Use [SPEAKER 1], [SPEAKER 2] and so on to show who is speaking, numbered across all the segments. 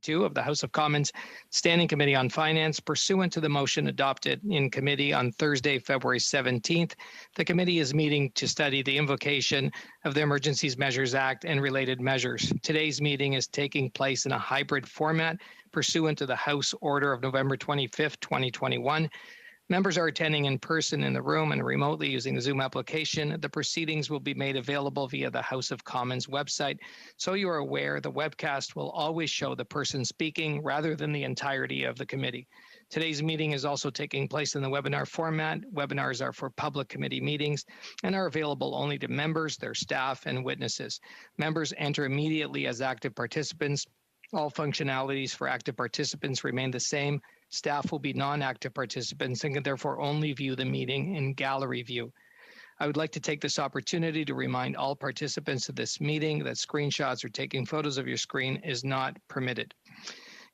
[SPEAKER 1] 2 of the House of Commons Standing Committee on Finance, pursuant to the motion adopted in committee on Thursday, February 17th. The committee is meeting to study the invocation of the Emergencies Measures Act and related measures. Today's meeting is taking place in a hybrid format pursuant to the House Order of November 25th, 2021. Members are attending in person in the room and remotely using the Zoom application. The proceedings will be made available via the House of Commons website. So you are aware, the webcast will always show the person speaking rather than the entirety of the committee. Today's meeting is also taking place in the webinar format. Webinars are for public committee meetings and are available only to members, their staff, and witnesses. Members enter immediately as active participants. All functionalities for active participants remain the same. Staff will be non-active participants and can therefore only view the meeting in gallery view. I would like to take this opportunity to remind all participants of this meeting that screenshots or taking photos of your screen is not permitted.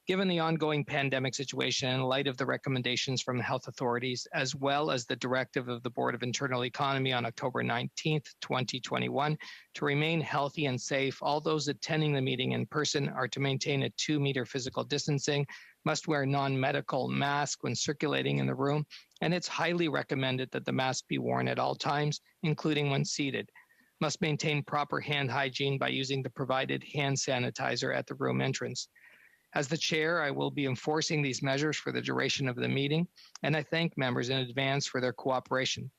[SPEAKER 1] Given the ongoing pandemic situation in light of the recommendations from the health authorities, as well as the directive of the Board of Internal Economy on October 19th, 2021, to remain healthy and safe, all those attending the meeting in person are to maintain a 2-meter physical distancing, must wear non-medical mask when circulating in the room, and it's highly recommended that the mask be worn at all times, including when seated. Must maintain proper hand hygiene by using the provided hand sanitizer at the room entrance. As the chair, I will be enforcing these measures for the duration of the meeting, and I thank members in advance for their cooperation.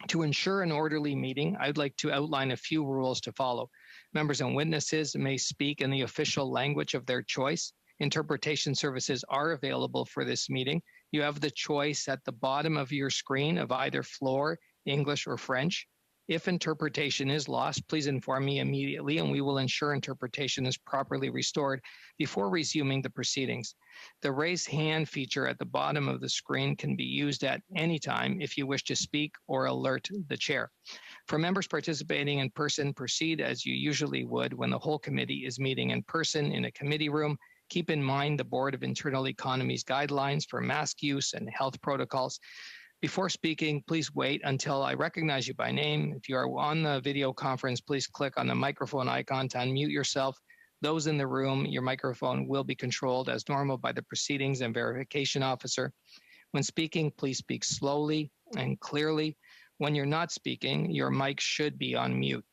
[SPEAKER 1] To ensure an orderly meeting, I'd like to outline a few rules to follow. Members and witnesses may speak in the official language of their choice. Interpretation services are available for this meeting. You have the choice at the bottom of your screen of either Floor, English, or French. If interpretation is lost, please inform me immediately and we will ensure interpretation is properly restored before resuming the proceedings. The raise hand feature at the bottom of the screen can be used at any time if you wish to speak or alert the chair. For members participating in person, proceed as you usually would when the whole committee is meeting in person in a committee room. Keep in mind the Board of Internal Economy's guidelines for mask use and health protocols. Before speaking, please wait until I recognize you by name. If you are on the video conference, please click on the microphone icon to unmute yourself. Those in the room, your microphone will be controlled as normal by the proceedings and verification officer. When speaking, please speak slowly and clearly. When you're not speaking, your mic should be on mute.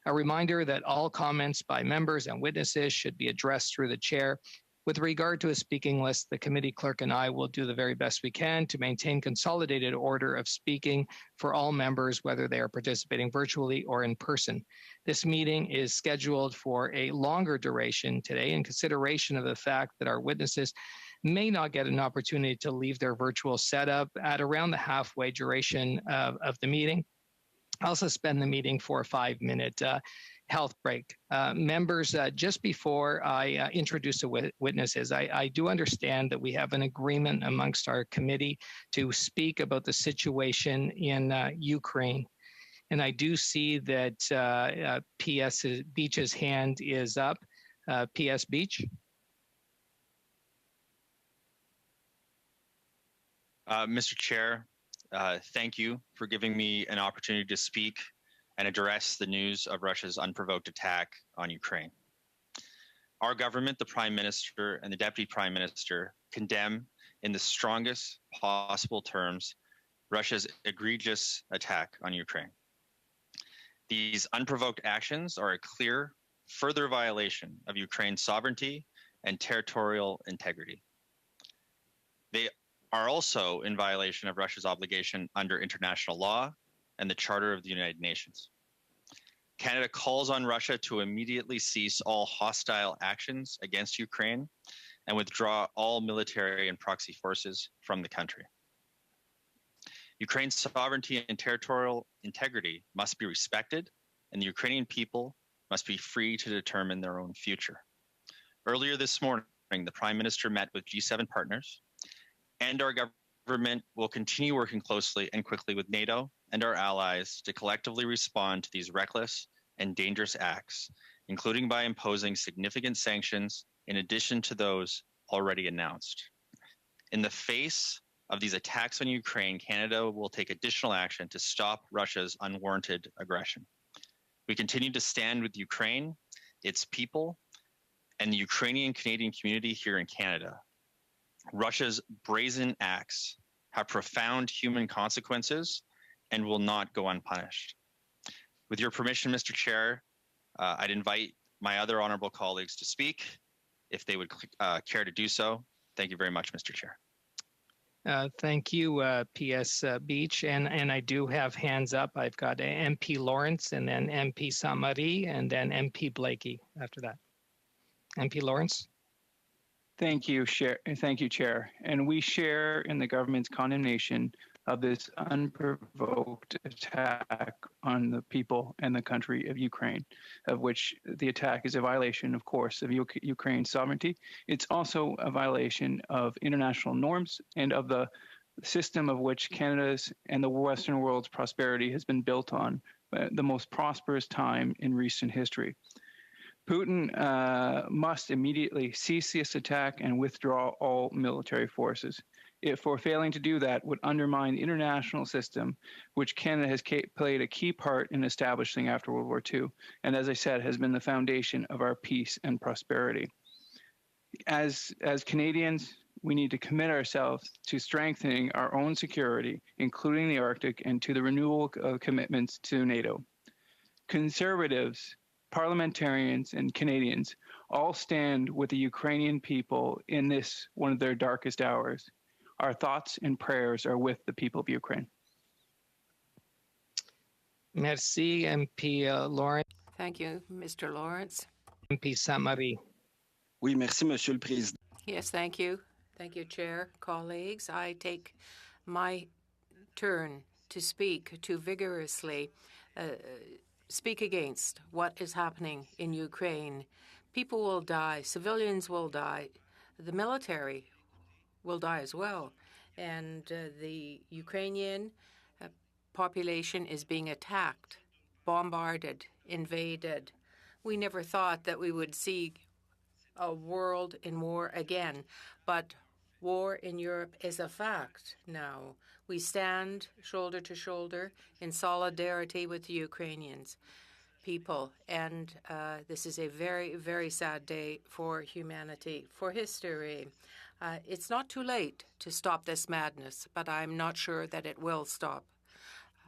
[SPEAKER 1] A reminder that all comments by members and witnesses should be addressed through the chair. With regard to a speaking list, the committee clerk and I will do the very best we can to maintain consolidated order of speaking for all members, whether they are participating virtually or in person. This meeting is scheduled for a longer duration today in consideration of the fact that our witnesses may not get an opportunity to leave their virtual setup at around the halfway duration of the meeting. I'll suspend the meeting for a 5-minute health break. Members, just before I introduce the witnesses, I do understand that we have an agreement amongst our committee to speak about the situation in Ukraine. And I do see that PS Beach's hand is up. PS Beach.
[SPEAKER 2] Mr. Chair, thank you for giving me an opportunity to speak and address the news of Russia's unprovoked attack on Ukraine. Our government, the Prime Minister and the Deputy Prime Minister, condemn in the strongest possible terms Russia's egregious attack on Ukraine. These unprovoked actions are a clear further violation of Ukraine's sovereignty and territorial integrity. They are also in violation of Russia's obligation under international law and the Charter of the United Nations. Canada calls on Russia to immediately cease all hostile actions against Ukraine and withdraw all military and proxy forces from the country. Ukraine's sovereignty and territorial integrity must be respected, and the Ukrainian people must be free to determine their own future. Earlier this morning, the Prime Minister met with G7 partners, and our government will continue working closely and quickly with NATO and our allies to collectively respond to these reckless and dangerous acts, including by imposing significant sanctions in addition to those already announced. In the face of these attacks on Ukraine, Canada will take additional action to stop Russia's unwarranted aggression. We continue to stand with Ukraine, its people, and the Ukrainian Canadian community here in Canada. Russia's brazen acts have profound human consequences and will not go unpunished. With your permission, Mr. Chair, I'd invite my other honorable colleagues to speak if they would care to do so. Thank you very much, Mr. Chair.
[SPEAKER 1] Thank you, PS Beach. And I do have hands up. I've got MP Lawrence and then MP Samari and then MP Blakey after that. MP Lawrence.
[SPEAKER 3] Thank you, Chair. And we share in the government's condemnation of this unprovoked attack on the people and the country of Ukraine, of which the attack is a violation, of course, of Ukraine's sovereignty. It's also a violation of international norms and of the system of which Canada's and the Western world's prosperity has been built on, the most prosperous time in recent history. Putin must immediately cease this attack and withdraw all military forces. For failing to do that would undermine the international system, which Canada has played a key part in establishing after World War II, and as I said, has been the foundation of our peace and prosperity. As Canadians, we need to commit ourselves to strengthening our own security, including the Arctic, and to the renewal of commitments to NATO. Conservatives, parliamentarians, and Canadians all stand with the Ukrainian people in this, one of their darkest hours. Our thoughts and prayers are with the people of Ukraine.
[SPEAKER 1] Merci, MP Lawrence.
[SPEAKER 4] Thank you, Mr. Lawrence.
[SPEAKER 1] MP Samari.
[SPEAKER 5] Oui, merci, Monsieur le Président.
[SPEAKER 4] Yes, thank you. Thank you, Chair, colleagues. I take my turn to speak, to vigorously speak against what is happening in Ukraine. People will die, civilians will die, the military will die as well, and the Ukrainian population is being attacked, bombarded, invaded. We never thought that we would see a world in war again, but war in Europe is a fact now. We stand shoulder to shoulder in solidarity with the Ukrainians people, and this is a very, very sad day for humanity, for history. It's not too late to stop this madness, but I'm not sure that it will stop.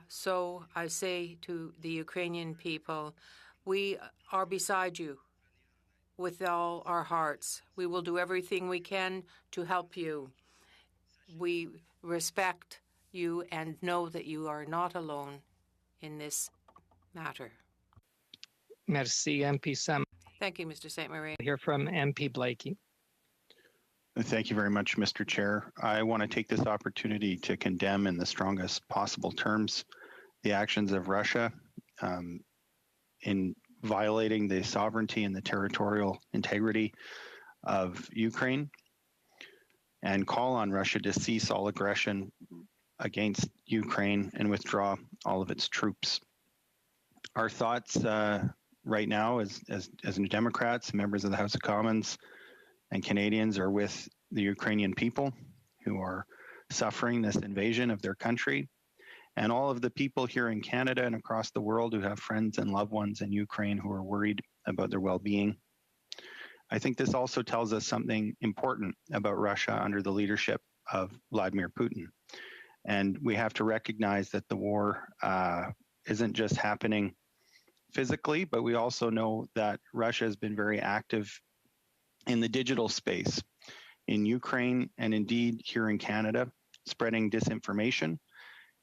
[SPEAKER 4] So I say to the Ukrainian people, we are beside you with all our hearts. We will do everything we can to help you. We respect you and know that you are not alone in this matter.
[SPEAKER 1] Merci, MP Sam.
[SPEAKER 4] Thank you, Mr. St. Marie.
[SPEAKER 1] Hear from MP Blakey.
[SPEAKER 6] Thank you very much, Mr. Chair. I want to take this opportunity to condemn in the strongest possible terms the actions of Russia in violating the sovereignty and the territorial integrity of Ukraine, and call on Russia to cease all aggression against Ukraine and withdraw all of its troops. Our thoughts right now as Democrats, members of the House of Commons, and Canadians are with the Ukrainian people who are suffering this invasion of their country, and all of the people here in Canada and across the world who have friends and loved ones in Ukraine who are worried about their well-being. I think this also tells us something important about Russia under the leadership of Vladimir Putin. And we have to recognize that the war isn't just happening physically, but we also know that Russia has been very active in the digital space in Ukraine and indeed here in Canada, spreading disinformation,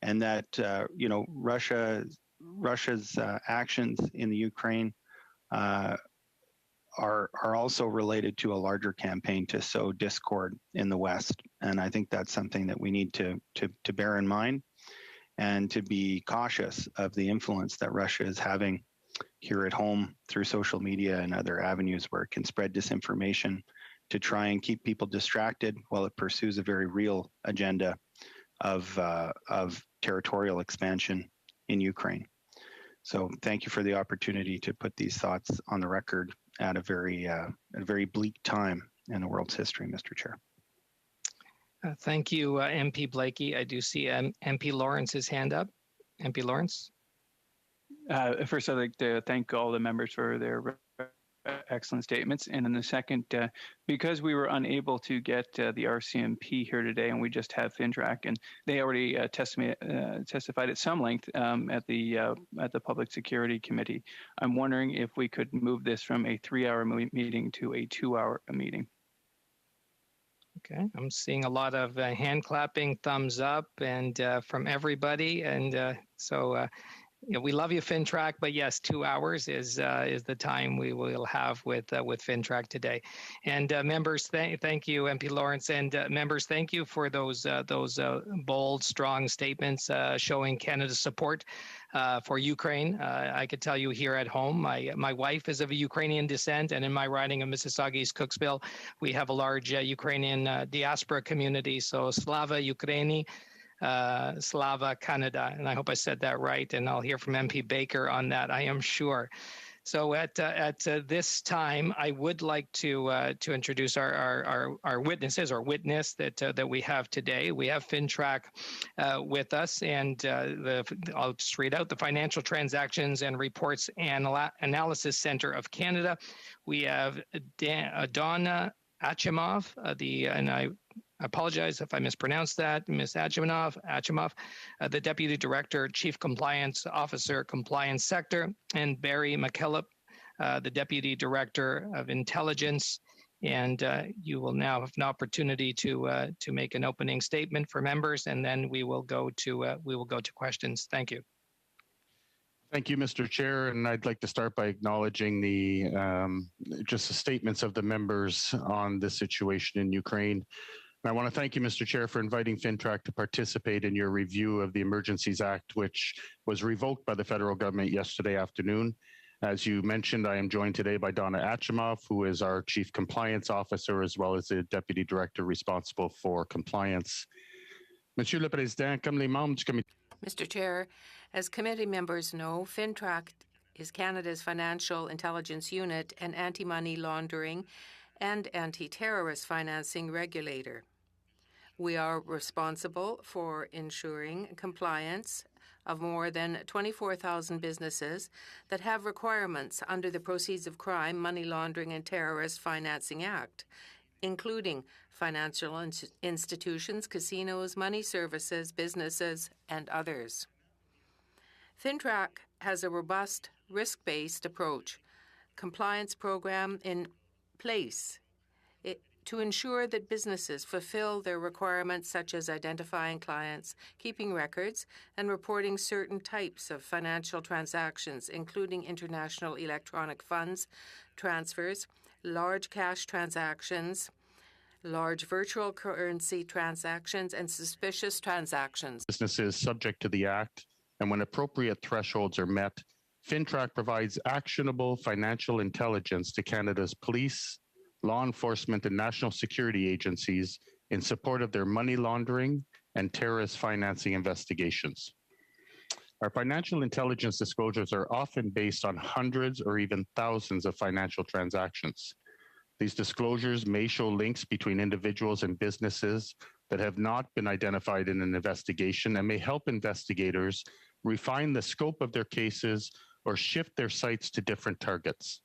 [SPEAKER 6] and that Russia's actions in the Ukraine are also related to a larger campaign to sow discord in the West. And I think that's something that we need to bear in mind and to be cautious of the influence that Russia is having here at home through social media and other avenues where it can spread disinformation to try and keep people distracted while it pursues a very real agenda of territorial expansion in Ukraine. So thank you for the opportunity to put these thoughts on the record at a very bleak time in the world's history, Mr. Chair.
[SPEAKER 1] Thank you, MP Blakey. I do see MP Lawrence's hand up. MP Lawrence.
[SPEAKER 3] First, I'd like to thank all the members for their excellent statements. And then the second, because we were unable to get the RCMP here today, and we just have FINTRAC, and they already testified at some length at the Public Security Committee. I'm wondering if we could move this from a 3-hour meeting to a 2-hour meeting.
[SPEAKER 1] Okay, I'm seeing a lot of hand clapping, thumbs up, and from everybody, and so. We love you, FINTRAC, but yes, 2 hours is the time we will have with FINTRAC today. And members, thank you, MP Lawrence, and members, thank you for those bold, strong statements showing Canada's support for Ukraine. I could tell you here at home, my wife is of Ukrainian descent, and in my riding of Mississauga East Cooksville, we have a large Ukrainian diaspora community. So Slava Ukraini. Slava Canada, and I hope I said that right, and I'll hear from MP Baker on that, I am sure. So at this time, I would like to introduce our witnesses, or witness that we have today. We have FINTRAC with us, and I'll just read out the Financial Transactions and Reports Analysis Center of Canada. We have Donna Achimov, and I apologize if I mispronounced that, Ms. Achimov, the Deputy Director, Chief Compliance Officer, Compliance Sector, and Barry McKillop, the Deputy Director of Intelligence. And you will now have an opportunity to make an opening statement for members, and then we will go to questions. Thank you.
[SPEAKER 7] Thank you, Mr. Chair, and I'd like to start by acknowledging just the statements of the members on the situation in Ukraine. And I want to thank you, Mr. Chair, for inviting FINTRAC to participate in your review of the Emergencies Act, which was revoked by the federal government yesterday afternoon. As you mentioned, I am joined today by Donna Achimov, who is our Chief Compliance Officer, as well as the Deputy Director responsible for compliance. Monsieur le Président, comme les membres du comité.
[SPEAKER 4] Mr. Chair, as committee members know, FINTRAC is Canada's financial intelligence unit and anti-money laundering and anti-terrorist financing regulator. We are responsible for ensuring compliance of more than 24,000 businesses that have requirements under the Proceeds of Crime, Money Laundering and Terrorist Financing Act, including financial institutions, casinos, money services, businesses, and others. FINTRAC has a robust, risk-based approach, compliance program in place to ensure that businesses fulfill their requirements, such as identifying clients, keeping records, and reporting certain types of financial transactions, including international electronic funds transfers, large cash transactions, large virtual currency transactions, and suspicious transactions.
[SPEAKER 7] Businesses subject to the Act, and when appropriate thresholds are met, FINTRAC provides actionable financial intelligence to Canada's police, law enforcement, and national security agencies in support of their money laundering and terrorist financing investigations. Our financial intelligence disclosures are often based on hundreds or even thousands of financial transactions. These disclosures may show links between individuals and businesses that have not been identified in an investigation and may help investigators refine the scope of their cases or shift their sights to different targets.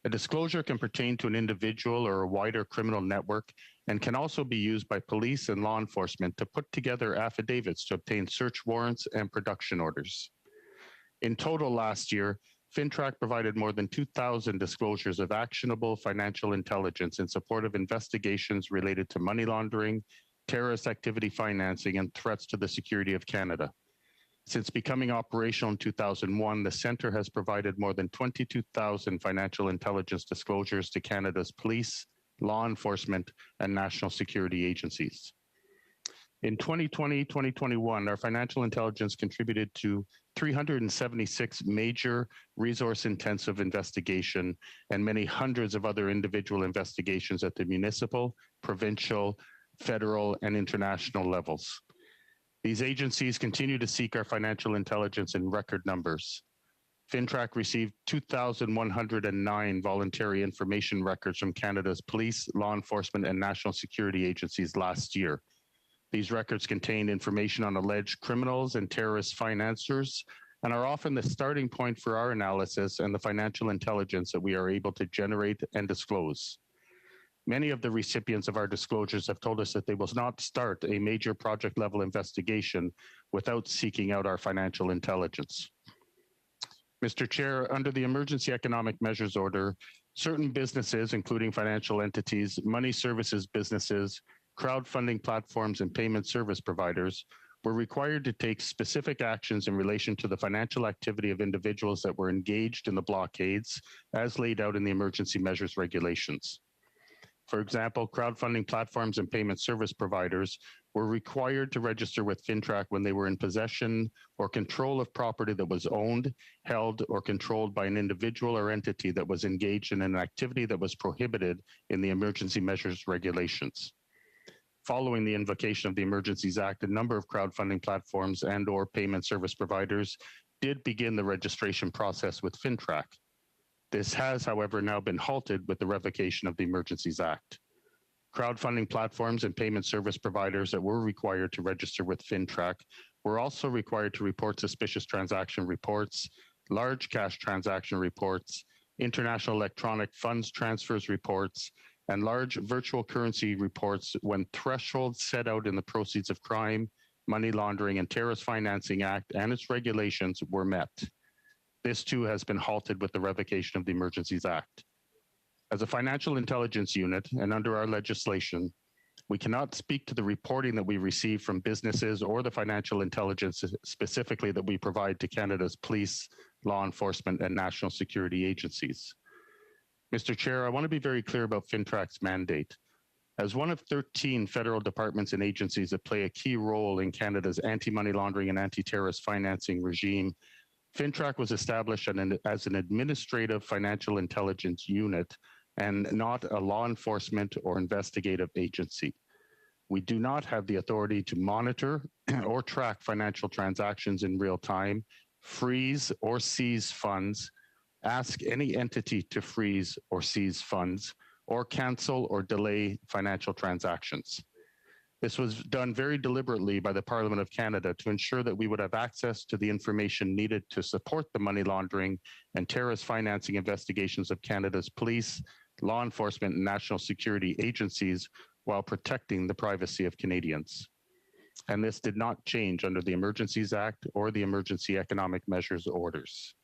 [SPEAKER 7] A disclosure can pertain to an individual or a wider criminal network and can also be used by police and law enforcement to put together affidavits to obtain search warrants and production orders. In total last year, FINTRAC provided more than 2,000 disclosures of actionable financial intelligence in support of investigations related to money laundering, terrorist activity financing, and threats to the security of Canada. Since becoming operational in 2001, the Centre has provided more than 22,000 financial intelligence disclosures to Canada's police, law enforcement, and national security agencies. In 2020-2021, our financial intelligence contributed to 376 major resource-intensive investigation and many hundreds of other individual investigations at the municipal, provincial, federal, and international levels. These agencies continue to seek our financial intelligence in record numbers. FINTRAC received 2,109 voluntary information records from Canada's police, law enforcement, and national security agencies last year. These records contained information on alleged criminals and terrorist financiers, and are often the starting point for our analysis and the financial intelligence that we are able to generate and disclose. Many of the recipients of our disclosures have told us that they will not start a major project level investigation without seeking out our financial intelligence. Mr. Chair, under the Emergency Economic Measures Order, certain businesses, including financial entities, money services businesses, crowdfunding platforms, and payment service providers, were required to take specific actions in relation to the financial activity of individuals that were engaged in the blockades as laid out in the emergency measures regulations. For example, crowdfunding platforms and payment service providers were required to register with FINTRAC when they were in possession or control of property that was owned, held, or controlled by an individual or entity that was engaged in an activity that was prohibited in the emergency measures regulations. Following the invocation of the Emergencies Act, a number of crowdfunding platforms and/or payment service providers did begin the registration process with FINTRAC. This has, however, now been halted with the revocation of the Emergencies Act. Crowdfunding platforms and payment service providers that were required to register with FINTRAC were also required to report suspicious transaction reports, large cash transaction reports, international electronic funds transfers reports, and large virtual currency reports when thresholds set out in the Proceeds of Crime, Money Laundering, and Terrorist Financing Act and its regulations were met. This too has been halted with the revocation of the Emergencies Act. As a financial intelligence unit and under our legislation, we cannot speak to the reporting that we receive from businesses or the financial intelligence specifically that we provide to Canada's police, law enforcement, and national security agencies. Mr. Chair, I want to be very clear about FINTRAC's mandate. As one of 13 federal departments and agencies that play a key role in Canada's anti-money laundering and anti-terrorist financing regime, FINTRAC was established as an administrative financial intelligence unit and not a law enforcement or investigative agency. We do not have the authority to monitor or track financial transactions in real time, freeze or seize funds, ask any entity to freeze or seize funds, or cancel or delay financial transactions. This was done very deliberately by the Parliament of Canada to ensure that we would have access to the information needed to support the money laundering and terrorist financing investigations of Canada's police, law enforcement, and national security agencies while protecting the privacy of Canadians. And this did not change under the Emergencies Act or the Emergency Economic Measures Orders.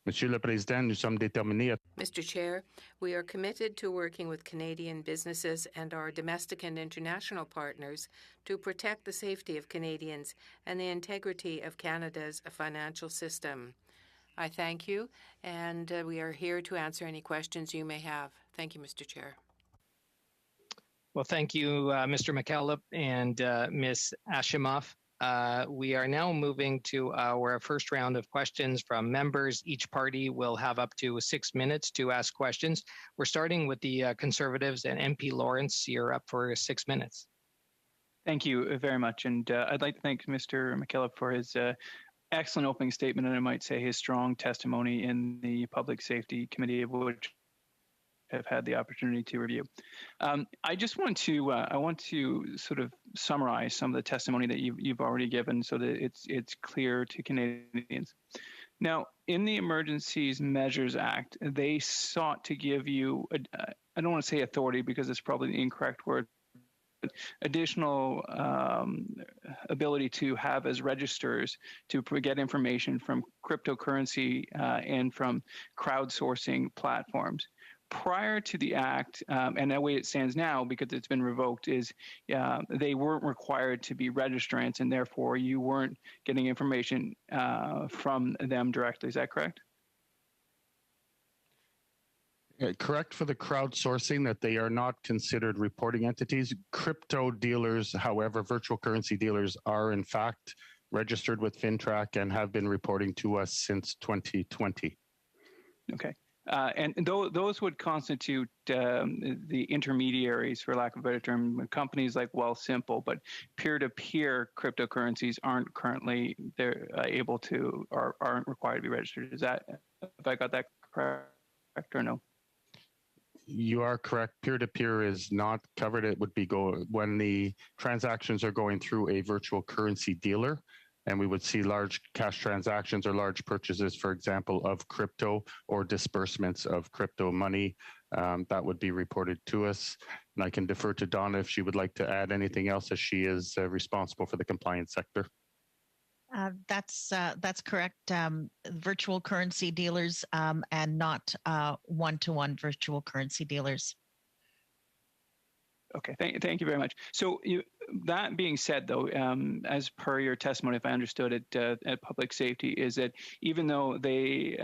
[SPEAKER 7] Monsieur le Président, nous sommes déterminés.
[SPEAKER 4] Mr. Chair, we are committed to working with Canadian businesses and our domestic and international partners to protect the safety of Canadians and the integrity of Canada's financial system. I thank you, and we are here to answer any questions you may have. Thank you, Mr. Chair.
[SPEAKER 1] Well, thank you, Mr. McKillop and Ms. Ashimoff. We are now moving to our first round of questions from members. Each party will have up to 6 minutes to ask questions. We're starting with the Conservatives, and MP Lawrence, you're up for 6 minutes.
[SPEAKER 3] Thank you very much. And I'd like to thank Mr. McKillop for his excellent opening statement, and I might say his strong testimony in the Public Safety Committee, of which have had the opportunity to review. I just want to sort of summarize some of the testimony that you've already given so that it's clear to Canadians. Now, in the Emergencies Measures Act, they sought to give you, I don't want to say authority because it's probably the incorrect word, but additional ability to have as registers to get information from cryptocurrency and from crowdsourcing platforms. Prior to the act, and the way it stands now, because it's been revoked, is they weren't required to be registrants, and therefore you weren't getting information from them directly. Is that correct?
[SPEAKER 7] Correct for the crowdsourcing, that they are not considered reporting entities. Crypto dealers, however, virtual currency dealers are in fact registered with FINTRAC and have been reporting to us since 2020. Okay.
[SPEAKER 3] And those would constitute the intermediaries, for lack of a better term, companies like Wealthsimple, but peer-to-peer cryptocurrencies aren't currently able to or aren't required to be registered. Is that, have I got that correct or no?
[SPEAKER 7] You are correct. Peer-to-peer is not covered. It would be when the transactions are going through a virtual currency dealer, and we would see large cash transactions or large purchases, for example, of crypto or disbursements of crypto money, that would be reported to us. And I can defer to Donna if she would like to add anything else, as she is responsible for the compliance sector.
[SPEAKER 8] That's correct. Virtual currency dealers and not one-to-one virtual currency dealers.
[SPEAKER 3] Okay, thank you very much. So that being said, though, as per your testimony, if I understood it, at Public Safety, is that even though they,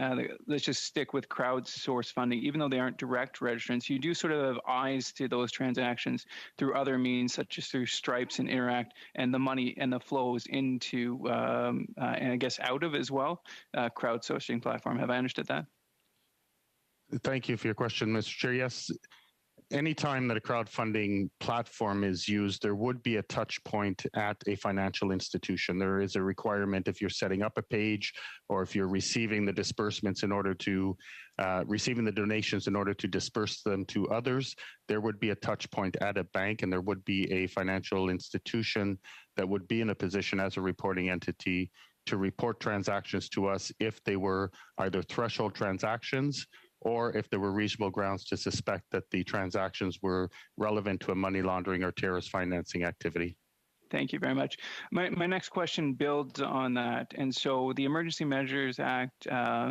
[SPEAKER 3] let's just stick with crowdsource funding, even though they aren't direct registrants, you do sort of have eyes to those transactions through other means, such as through Stripes and Interact, and the money and the flows into, and I guess out of as well, crowdsourcing platform. Have I understood that?
[SPEAKER 7] Thank you for your question, Mr. Chair. Yes. Anytime that a crowdfunding platform is used, there would be a touch point at a financial institution. There is a requirement if you're setting up a page or if you're receiving the disbursements in order to, receiving the donations in order to disperse them to others, there would be a touch point at a bank, and there would be a financial institution that would be in a position as a reporting entity to report transactions to us if they were either threshold transactions or if there were reasonable grounds to suspect that the transactions were relevant to a money laundering or terrorist financing activity.
[SPEAKER 3] Thank you very much. My next question builds on that. And so the Emergency Measures Act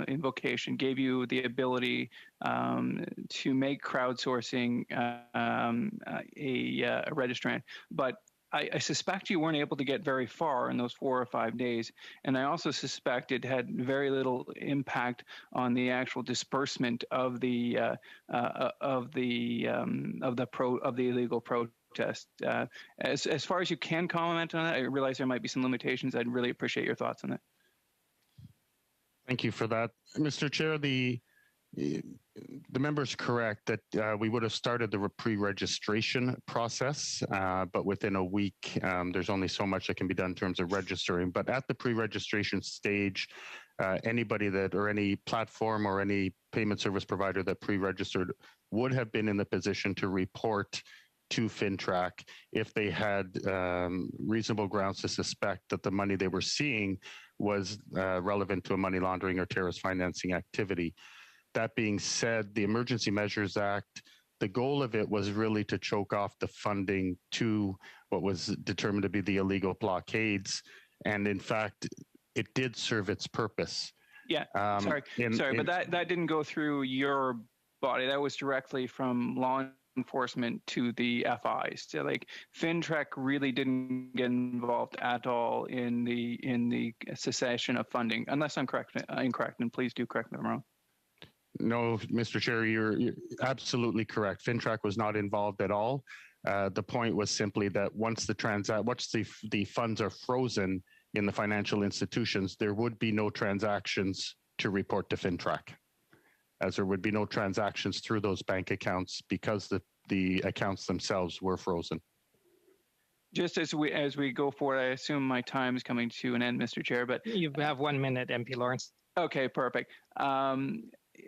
[SPEAKER 3] invocation gave you the ability to make crowdsourcing a registrant, but I suspect you weren't able to get very far in those 4 or 5 days, and I also suspect it had very little impact on the actual disbursement of the illegal protest. As far as you can comment on that, I realize there might be some limitations. I'd really appreciate your thoughts on that.
[SPEAKER 7] Thank you for that, Mr. Chair. The member is correct that we would have started the pre-registration process, but within a week, there's only so much that can be done in terms of registering. But at the pre-registration stage, anybody that, or any platform or any payment service provider that pre-registered would have been in the position to report to FINTRAC if they had reasonable grounds to suspect that the money they were seeing was relevant to a money laundering or terrorist financing activity. That being said, the Emergency Measures Act, the goal of it was really to choke off the funding to what was determined to be the illegal blockades. And in fact, it did serve its purpose.
[SPEAKER 3] Yeah, but that didn't go through your body. That was directly from law enforcement to the FIs. So like FINTRAC really didn't get involved at all in the cessation of funding, unless I'm incorrect, and please do correct me if I'm wrong.
[SPEAKER 7] No, Mr. Chair, you're absolutely correct. FINTRAC was not involved at all. The point was simply that once the funds are frozen in the financial institutions, there would be no transactions to report to FINTRAC, as there would be no transactions through those bank accounts because the accounts themselves were frozen.
[SPEAKER 3] Just as we go forward, I assume my time is coming to an end, Mr. Chair, but
[SPEAKER 1] you have 1 minute, MP Lawrence.
[SPEAKER 3] Okay, perfect.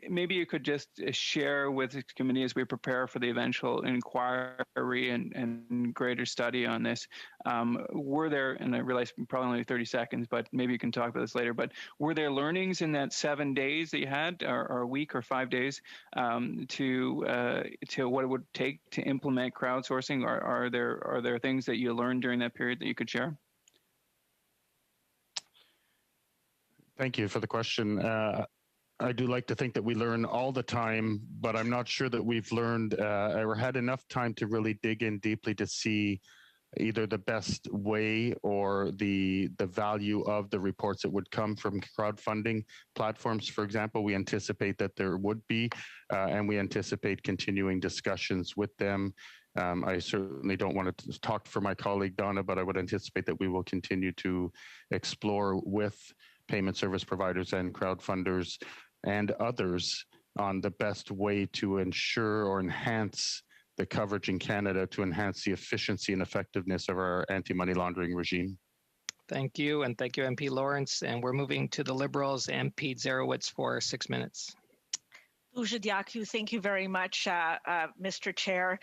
[SPEAKER 3] Maybe you could just share with the committee as we prepare for the eventual inquiry and greater study on this, were there, and I realize probably only 30 seconds, but maybe you can talk about this later, but were there learnings in that 7 days that you had, or a week or 5 days, to what it would take to implement crowdsourcing? Are there things that you learned during that period that you could share?
[SPEAKER 7] Thank you for the question. I do like to think that we learn all the time, but I'm not sure that we've learned or had enough time to really dig in deeply to see either the best way or the value of the reports that would come from crowdfunding platforms. For example, we anticipate that there would be, and we anticipate continuing discussions with them. I certainly don't want to talk for my colleague Donna, but I would anticipate that we will continue to explore with payment service providers and crowdfunders and others on the best way to ensure or enhance the coverage in Canada, to enhance the efficiency and effectiveness of our anti-money laundering regime.
[SPEAKER 1] Thank you, and thank you, MP Lawrence. And we're moving to the Liberals, MP Zarowitz, for 6 minutes.
[SPEAKER 9] Thank you very much, Mr. Chair.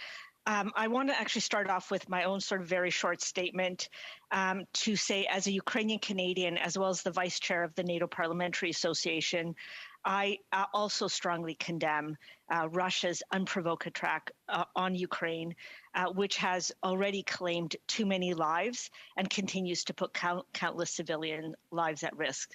[SPEAKER 9] I want to actually start off with my own sort of very short statement to say, as a Ukrainian Canadian, as well as the vice chair of the NATO Parliamentary Association, I also strongly condemn Russia's unprovoked attack on Ukraine, which has already claimed too many lives and continues to put countless civilian lives at risk.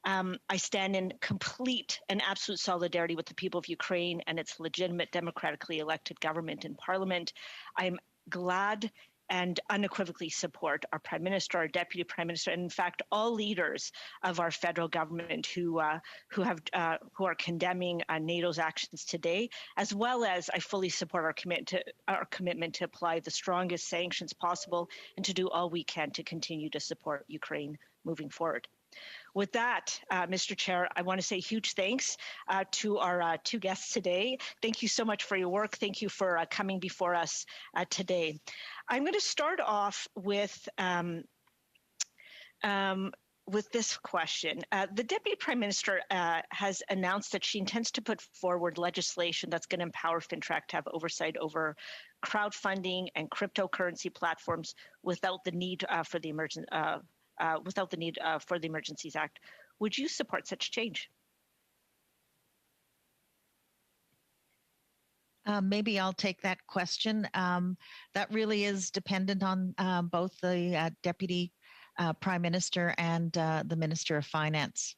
[SPEAKER 9] I stand in complete and absolute solidarity with the people of Ukraine and its legitimate democratically elected government and parliament. I'm glad and unequivocally support our Prime Minister, our Deputy Prime Minister, and in fact, all leaders of our federal government who are condemning NATO's actions today, as well as I fully support our commitment to apply the strongest sanctions possible and to do all we can to continue to support Ukraine moving forward. With that, Mr. Chair, I want to say huge thanks to our two guests today. Thank you so much for your work. Thank you for coming before us today. I'm going to start off with this question. The Deputy Prime Minister has announced that she intends to put forward legislation that's going to empower FINTRAC to have oversight over crowdfunding and cryptocurrency platforms without the need for the Emergencies Act. Would you support such change?
[SPEAKER 8] Maybe I'll take that question. That really is dependent on both the Deputy Prime Minister and the Minister of Finance.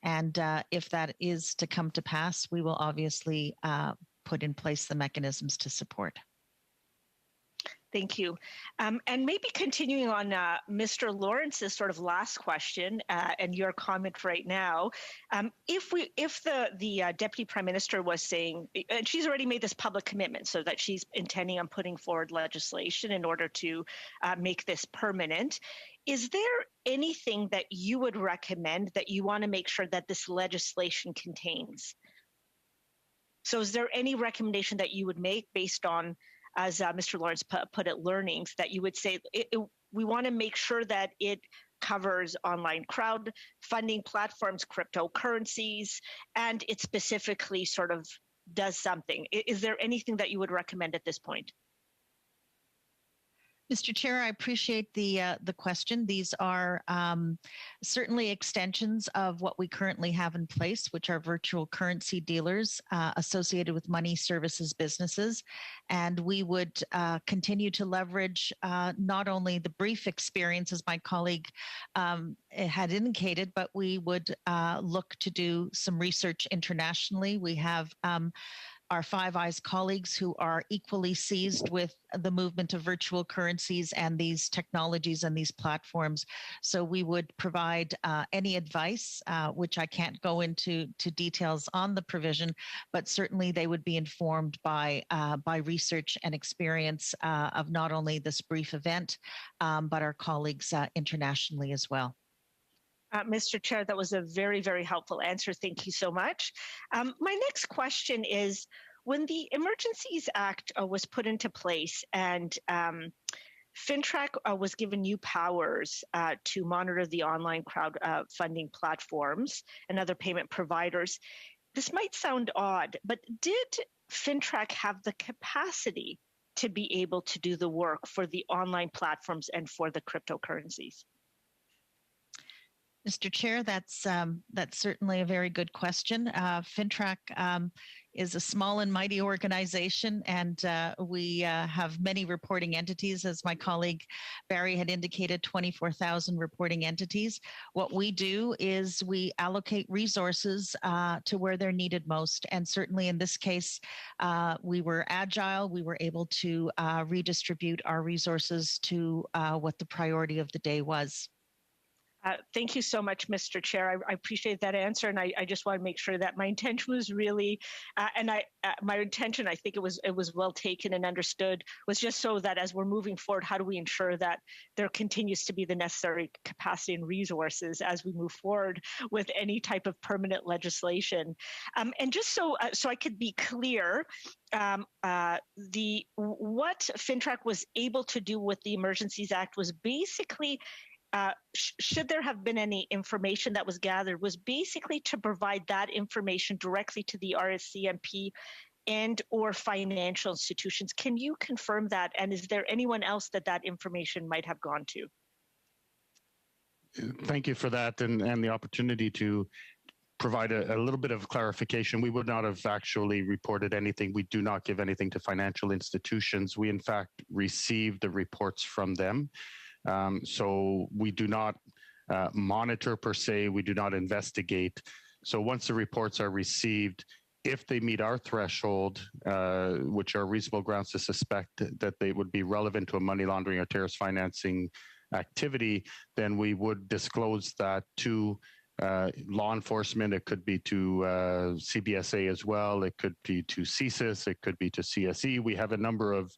[SPEAKER 8] And if that is to come to pass, we will obviously put in place the mechanisms to support.
[SPEAKER 9] Thank you. And maybe continuing on Mr. Lawrence's sort of last question and your comment right now, if the Deputy Prime Minister was saying, and she's already made this public commitment so that she's intending on putting forward legislation in order to make this permanent, is there anything that you would recommend that you want to make sure that this legislation contains? So is there any recommendation that you would make based on, as Mr. Lawrence put it, learnings, that you would say we want to make sure that it covers online crowdfunding platforms, cryptocurrencies, and it specifically sort of does something? Is there anything that you would recommend at this point?
[SPEAKER 8] Mr. Chair, I appreciate the question. These are certainly extensions of what we currently have in place, which are virtual currency dealers associated with money services businesses. And we would continue to leverage not only the brief experience, as my colleague had indicated, but we would look to do some research internationally. We have our Five Eyes colleagues who are equally seized with the movement of virtual currencies and these technologies and these platforms. So we would provide any advice, which I can't go into details on the provision, but certainly they would be informed by research and experience of not only this brief event, but our colleagues internationally as well.
[SPEAKER 9] Mr. Chair, that was a very, very helpful answer. Thank you so much. My next question is, when the Emergencies Act was put into place and FINTRAC was given new powers to monitor the online crowdfunding platforms and other payment providers, this might sound odd, but did FINTRAC have the capacity to be able to do the work for the online platforms and for the cryptocurrencies?
[SPEAKER 8] Mr. Chair, that's certainly a very good question. FINTRAC is a small and mighty organization, and we have many reporting entities. As my colleague Barry had indicated, 24,000 reporting entities. What we do is we allocate resources to where they're needed most. And certainly in this case, we were agile. We were able to redistribute our resources to what the priority of the day was.
[SPEAKER 9] Thank you so much, Mr. Chair. I appreciate that answer, and I just want to make sure that my intention was really, my intention, I think it was well taken and understood, was just so that as we're moving forward, how do we ensure that there continues to be the necessary capacity and resources as we move forward with any type of permanent legislation? And just so I could be clear, what FINTRAC was able to do with the Emergencies Act was basically, should there have been any information that was gathered, was basically to provide that information directly to the RSCMP and or financial institutions. Can you confirm that? And is there anyone else that information might have gone to?
[SPEAKER 7] Thank you for that and the opportunity to provide a little bit of clarification. We would not have actually reported anything. We do not give anything to financial institutions. We, in fact, receive the reports from them. So we do not monitor per se. We do not investigate. So once the reports are received, if they meet our threshold, which are reasonable grounds to suspect that they would be relevant to a money laundering or terrorist financing activity, then we would disclose that to law enforcement. It could be to CBSA as well. It could be to CSIS. It could be to CSE. We have a number of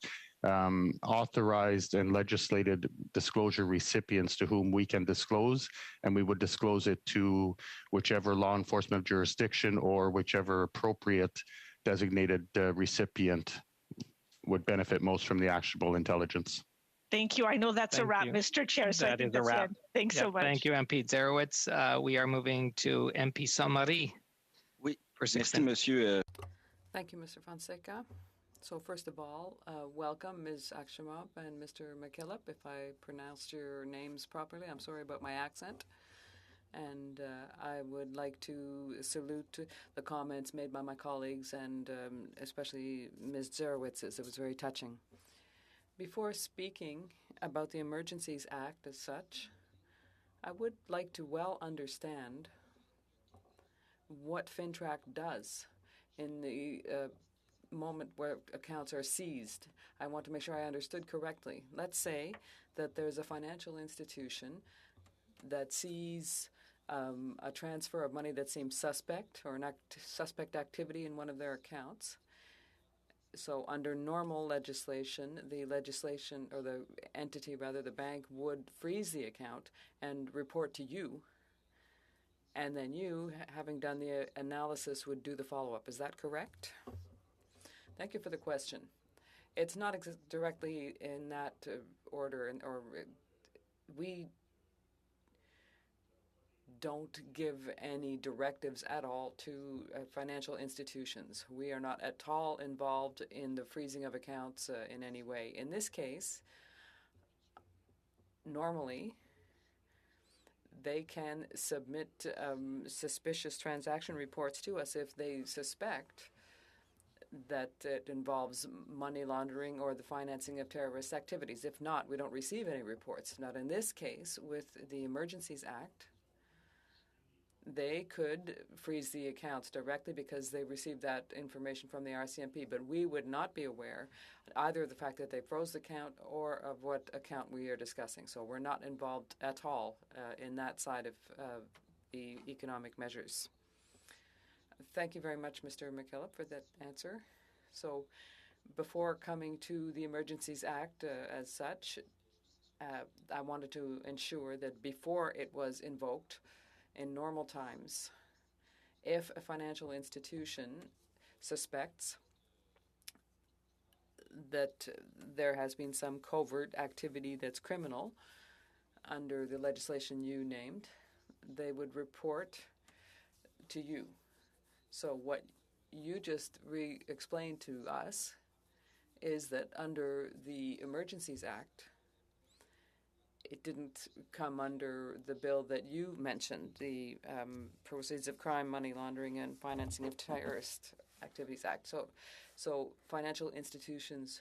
[SPEAKER 7] authorized and legislated disclosure recipients to whom we can disclose, and we would disclose it to whichever law enforcement jurisdiction or whichever appropriate designated recipient would benefit most from the actionable intelligence.
[SPEAKER 9] Thank you. I know that's a wrap, Mr. Chair. So
[SPEAKER 1] that is a wrap.
[SPEAKER 9] Thanks so much.
[SPEAKER 1] Thank you, MP Zarowitz. We are moving to MP Saint-Marie.
[SPEAKER 5] Oui,
[SPEAKER 1] for 6
[SPEAKER 5] merci, monsieur.
[SPEAKER 10] Thank you, Mr. Fonseca. So first of all, welcome, Ms. Akshamov and Mr. McKillop. If I pronounced your names properly, I'm sorry about my accent. And I would like to salute the comments made by my colleagues and especially Ms. Zarowitz's. It was very touching. Before speaking about the Emergencies Act as such, I would like to well understand what FINTRAC does in the moment where accounts are seized. I want to make sure I understood correctly. Let's say that there's a financial institution that sees a transfer of money that seems suspect or suspect activity in one of their accounts. So under normal legislation, the entity, the bank, would freeze the account and report to you. And then you, having done the analysis, would do the follow-up. Is that correct? Thank you for the question. It's not directly in that order, we don't give any directives at all to financial institutions. We are not at all involved in the freezing of accounts in any way. In this case, normally, they can submit suspicious transaction reports to us if they suspect that it involves money laundering or the financing of terrorist activities. If not, we don't receive any reports. Not in this case, with the Emergencies Act, they could freeze the accounts directly because they received that information from the RCMP, but we would not be aware either of the fact that they froze the account or of what account we are discussing. So we're not involved at all in that side of the economic measures. Thank you very much, Mr. McKillop, for that answer. So before coming to the Emergencies Act as such, I wanted to ensure that before it was invoked, in normal times, if a financial institution suspects that there has been some covert activity that's criminal under the legislation you named, they would report to you. So what you just explained to us is that under the Emergencies Act, it didn't come under the bill that you mentioned, the Proceeds of Crime, Money Laundering, and Financing of Terrorist Activities Act. So financial institutions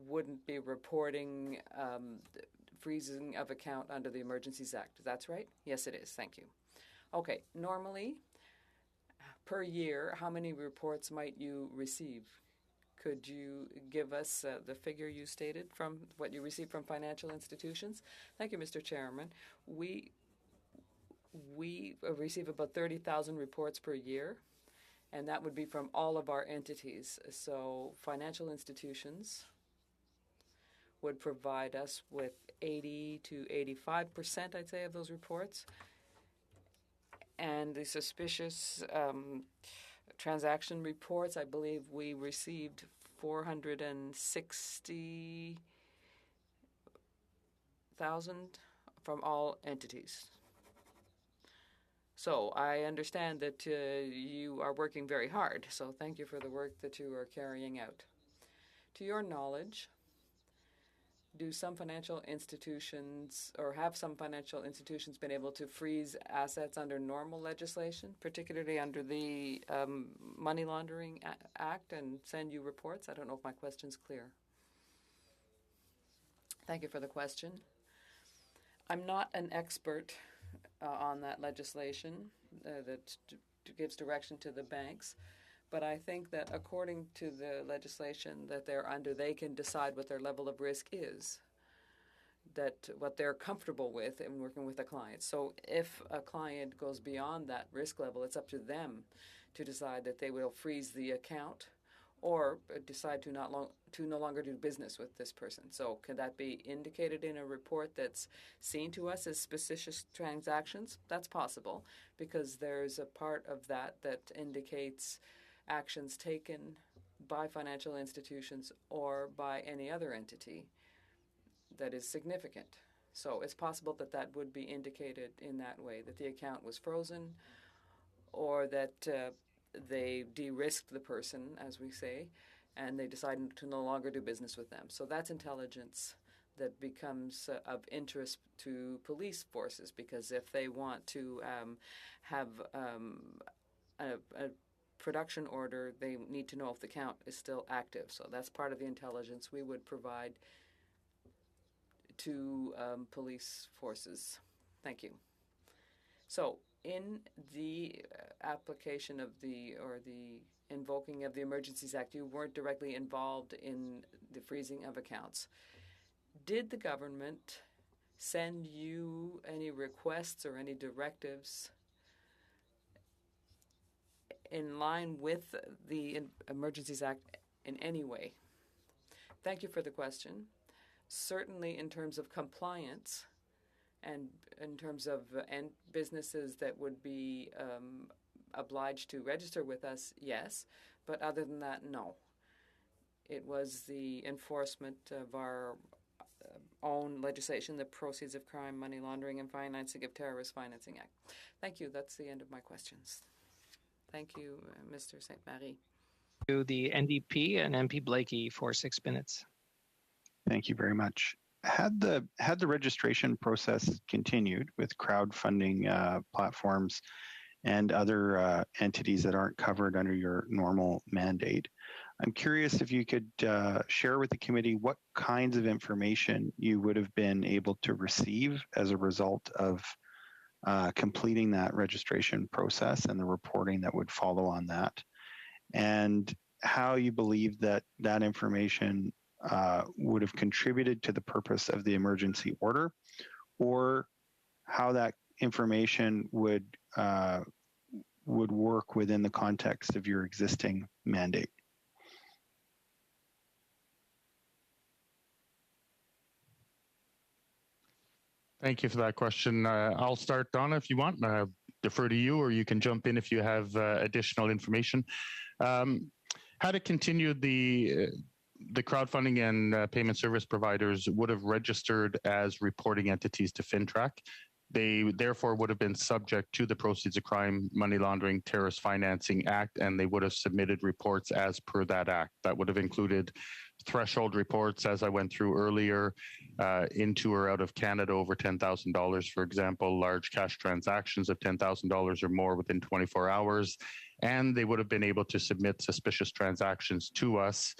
[SPEAKER 10] wouldn't be reporting freezing of account under the Emergencies Act. That's right? Yes, it is. Thank you. Okay. Normally, per year, how many reports might you receive? Could you give us the figure you stated from what you receive from financial institutions? Thank you, Mr. Chairman. We receive about 30,000 reports per year, and that would be from all of our entities. So financial institutions would provide us with 80 to 85%, I'd say, of those reports. And the suspicious transaction reports, I believe we received 460,000 from all entities. So I understand that you are working very hard. So thank you for the work that you are carrying out. To your knowledge, do some financial institutions or have some financial institutions been able to freeze assets under normal legislation, particularly under the Money Laundering Act, and send you reports? I don't know if my question's clear. Thank you for the question. I'm not an expert on that legislation that gives direction to the banks. But I think that according to the legislation that they're under, they can decide what their level of risk is, that what they're comfortable with in working with a client. So if a client goes beyond that risk level, it's up to them to decide that they will freeze the account or decide to no longer do business with this person. So can that be indicated in a report that's seen to us as suspicious transactions? That's possible, because there's a part of that indicates actions taken by financial institutions or by any other entity that is significant. So it's possible that that would be indicated in that way, that the account was frozen or that they de-risked the person, as we say, and they decided to no longer do business with them. So that's intelligence that becomes of interest to police forces, because if they want to have a production order, they need to know if the account is still active. So that's part of the intelligence we would provide to police forces. Thank you. So in the application of the invoking of the Emergencies Act, you weren't directly involved in the freezing of accounts. Did the government send you any requests or any directives in line with the Emergencies Act in any way? Thank you for the question. Certainly in terms of compliance and in terms of businesses that would be obliged to register with us, yes. But other than that, no. It was the enforcement of our own legislation, the Proceeds of Crime, Money Laundering and Financing of Terrorist Financing Act. Thank you. That's the end of my questions. Thank you, Mr. St. Marie.
[SPEAKER 1] To the NDP and MP Blakey for 6 minutes.
[SPEAKER 6] Thank you very much. Had the registration process continued with crowdfunding platforms and other entities that aren't covered under your normal mandate, I'm curious if you could share with the committee what kinds of information you would have been able to receive as a result of completing that registration process and the reporting that would follow on that, and how you believe that that information would have contributed to the purpose of the emergency order, or how that information would work within the context of your existing mandate.
[SPEAKER 7] Thank you for that question. I'll start, Donna, if you want. Defer to you, or you can jump in if you have additional information. How to continue the crowdfunding and payment service providers would have registered as reporting entities to FINTRAC. They therefore would have been subject to the Proceeds of Crime, Money Laundering, Terrorist Financing Act, and they would have submitted reports as per that act. That would have included threshold reports, as I went through earlier, into or out of Canada over $10,000, for example, large cash transactions of $10,000 or more within 24 hours. And they would have been able to submit suspicious transactions to us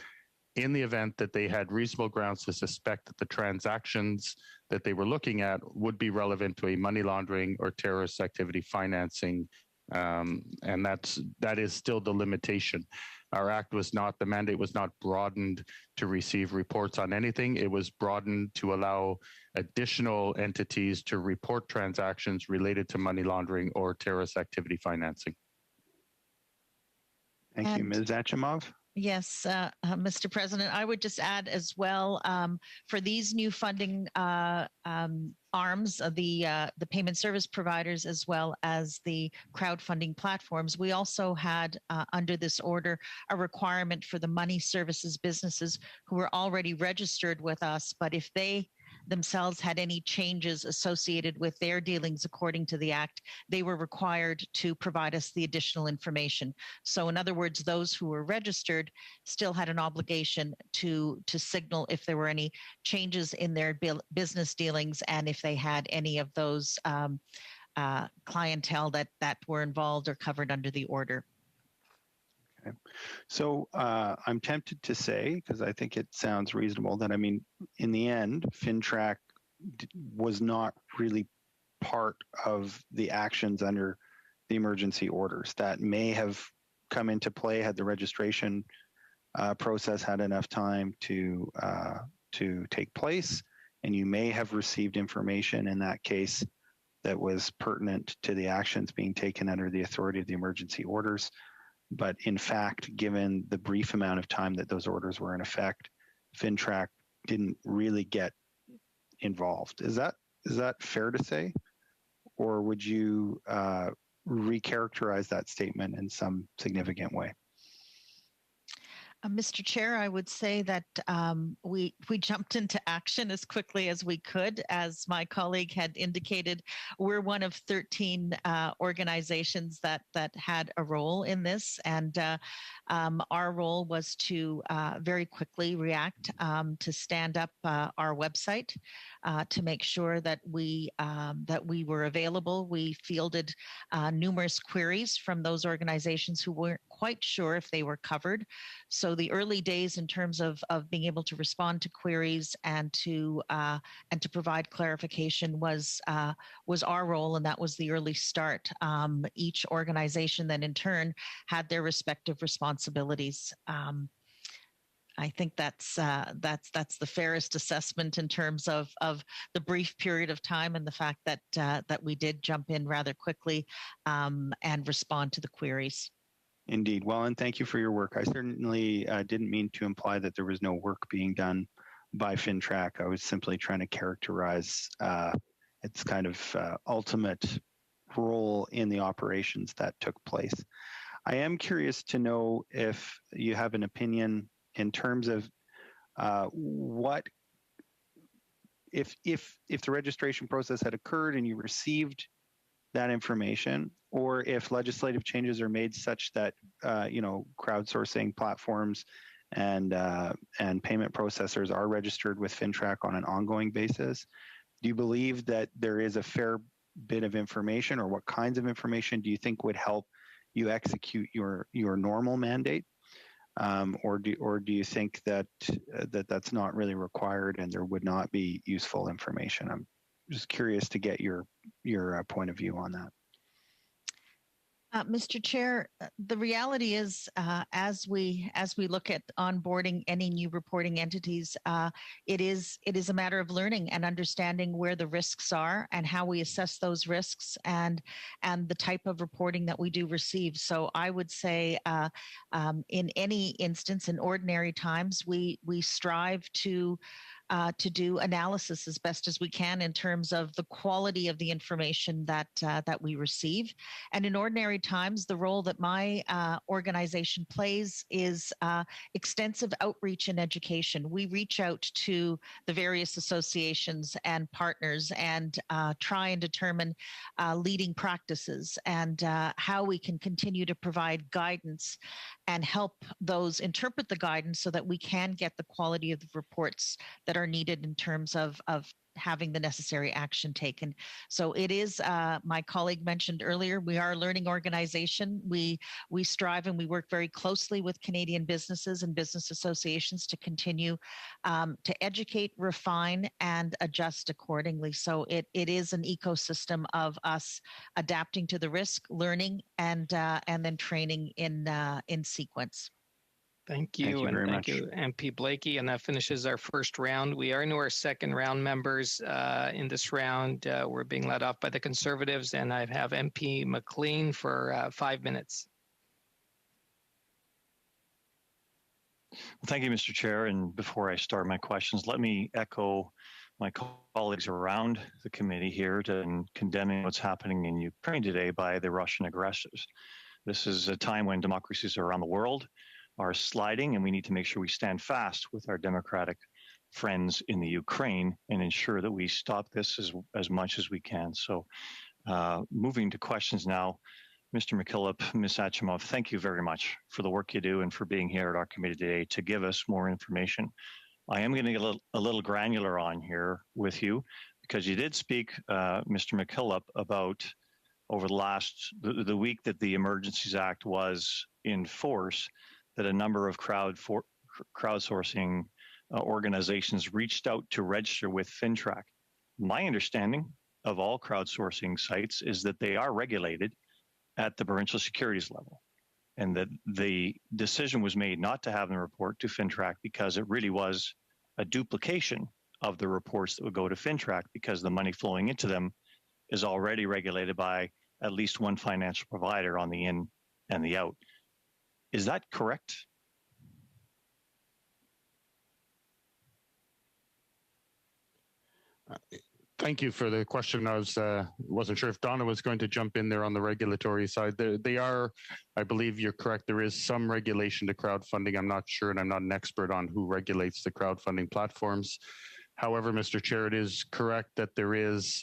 [SPEAKER 7] in the event that they had reasonable grounds to suspect that the transactions that they were looking at would be relevant to a money laundering or terrorist activity financing. And that is still the limitation. The mandate was not broadened to receive reports on anything. It was broadened to allow additional entities to report transactions related to money laundering or terrorist activity financing.
[SPEAKER 6] Thank you. Ms. Achimov?
[SPEAKER 8] Yes, Mr. President, I would just add as well, for these new funding arms of the payment service providers as well as the crowdfunding platforms, we also had under this order a requirement for the money services businesses who were already registered with us, but if they themselves had any changes associated with their dealings according to the Act, they were required to provide us the additional information. So in other words, those who were registered still had an obligation to signal if there were any changes in their business dealings and if they had any of those clientele that were involved or covered under the order.
[SPEAKER 6] Okay. So I'm tempted to say, because I think it sounds reasonable, that in the end, FINTRAC was not really part of the actions under the emergency orders. That may have come into play had the registration process had enough time to take place, and you may have received information in that case that was pertinent to the actions being taken under the authority of the emergency orders. But in fact, given the brief amount of time that those orders were in effect, FINTRAC didn't really get involved. Is that fair to say? Or would you recharacterize that statement in some significant way?
[SPEAKER 8] Mr. Chair, I would say that we jumped into action as quickly as we could. As my colleague had indicated, we're one of 13 organizations that had a role in this, and our role was to very quickly react, to stand up our website, to make sure that we were available. We fielded numerous queries from those organizations who weren't quite sure if they were covered. So the early days in terms of being able to respond to queries and to provide clarification was our role, and that was the early start. Each organization then in turn had their respective responsibilities. I think that's the fairest assessment in terms of the brief period of time and the fact that we did jump in rather quickly and respond to the queries.
[SPEAKER 6] Indeed. Well, and thank you for your work. I certainly didn't mean to imply that there was no work being done by FINTRAC. I was simply trying to characterize its kind of ultimate role in the operations that took place. I am curious to know if you have an opinion in terms of what if the registration process had occurred and you received that information, or if legislative changes are made such that crowdsourcing platforms and payment processors are registered with FINTRAC on an ongoing basis. Do you believe that there is a fair bit of information, or what kinds of information do you think would help you execute your normal mandate? Or do you think that that's not really required and there would not be useful information? I'm just curious to get your point of view on that.
[SPEAKER 8] Mr. Chair, the reality is, as we look at onboarding any new reporting entities, it is a matter of learning and understanding where the risks are and how we assess those risks and the type of reporting that we do receive. So I would say, in any instance, in ordinary times, we strive to do analysis as best as we can in terms of the quality of the information that we receive. And in ordinary times, the role that my organization plays is extensive outreach and education. We reach out to the various associations and partners and try and determine leading practices and how we can continue to provide guidance and help those interpret the guidance so that we can get the quality of the reports that are needed in terms of having the necessary action taken. So it is, my colleague mentioned earlier, we are a learning organization. We strive and we work very closely with Canadian businesses and business associations to continue to educate, refine, and adjust accordingly. So it is an ecosystem of us adapting to the risk, learning, and then training in sequence.
[SPEAKER 1] Thank you, and thank you, MP Blakey. And that finishes our first round. We are into our second round, members. In this round, we're being led off by the Conservatives, and I have MP McLean for 5 minutes.
[SPEAKER 11] Well, thank you, Mr. Chair. And before I start my questions, let me echo my colleagues around the committee here in condemning what's happening in Ukraine today by the Russian aggressors. This is a time when democracies around the world are sliding, and we need to make sure we stand fast with our democratic friends in the Ukraine and ensure that we stop this as much as we can. So moving to questions now, Mr. McKillop, Ms. Achimov, thank you very much for the work you do and for being here at our committee today to give us more information. I am going to get a little granular on here with you because you did speak, Mr. McKillop, about over the week that the Emergencies Act was in force, that a number of crowdsourcing organizations reached out to register with FINTRAC. My understanding of all crowdsourcing sites is that they are regulated at the provincial securities level, and that the decision was made not to have them report to FINTRAC because it really was a duplication of the reports that would go to FINTRAC because the money flowing into them is already regulated by at least one financial provider on the in and the out. Is that correct?
[SPEAKER 7] Thank you for the question. I wasn't sure if Donna was going to jump in there on the regulatory side. They are, I believe you're correct. There is some regulation to crowdfunding. I'm not sure, and I'm not an expert on who regulates the crowdfunding platforms. However, Mr. Chair, it is correct that there is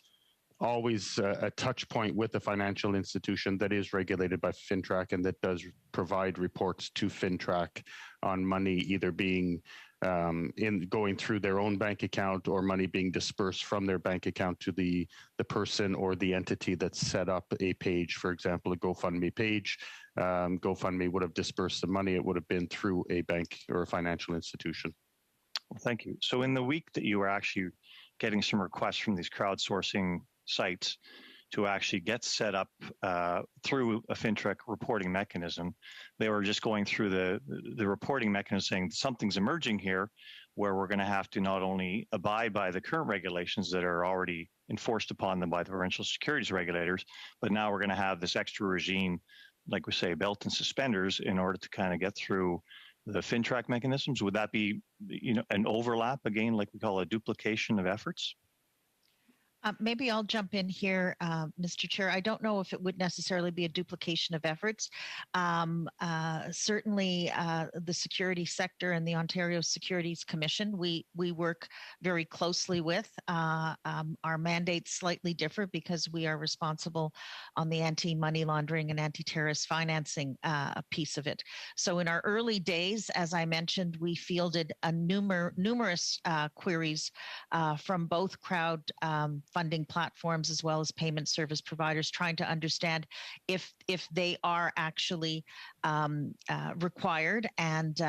[SPEAKER 7] always a touch point with a financial institution that is regulated by FINTRAC and that does provide reports to FINTRAC on money either being going through their own bank account or money being dispersed from their bank account to the person or the entity that set up a page, for example, a GoFundMe page. GoFundMe would have dispersed the money. It would have been through a bank or a financial institution.
[SPEAKER 11] Well, thank you. So in the week that you were actually getting some requests from these crowdsourcing sites to actually get set up through a FINTRAC reporting mechanism, they were just going through the reporting mechanism saying something's emerging here where we're going to have to not only abide by the current regulations that are already enforced upon them by the provincial securities regulators, but now we're going to have this extra regime, like we say, belt and suspenders, in order to kind of get through the FINTRAC mechanisms. Would that be, an overlap again, like we call a duplication of efforts?
[SPEAKER 8] Maybe I'll jump in here, Mr. Chair. I don't know if it would necessarily be a duplication of efforts. Certainly, the security sector and the Ontario Securities Commission, we work very closely with. Our mandates slightly differ because we are responsible on the anti-money laundering and anti-terrorist financing piece of it. So in our early days, as I mentioned, we fielded numerous queries from both crowd funding platforms as well as payment service providers, trying to understand if they are actually required and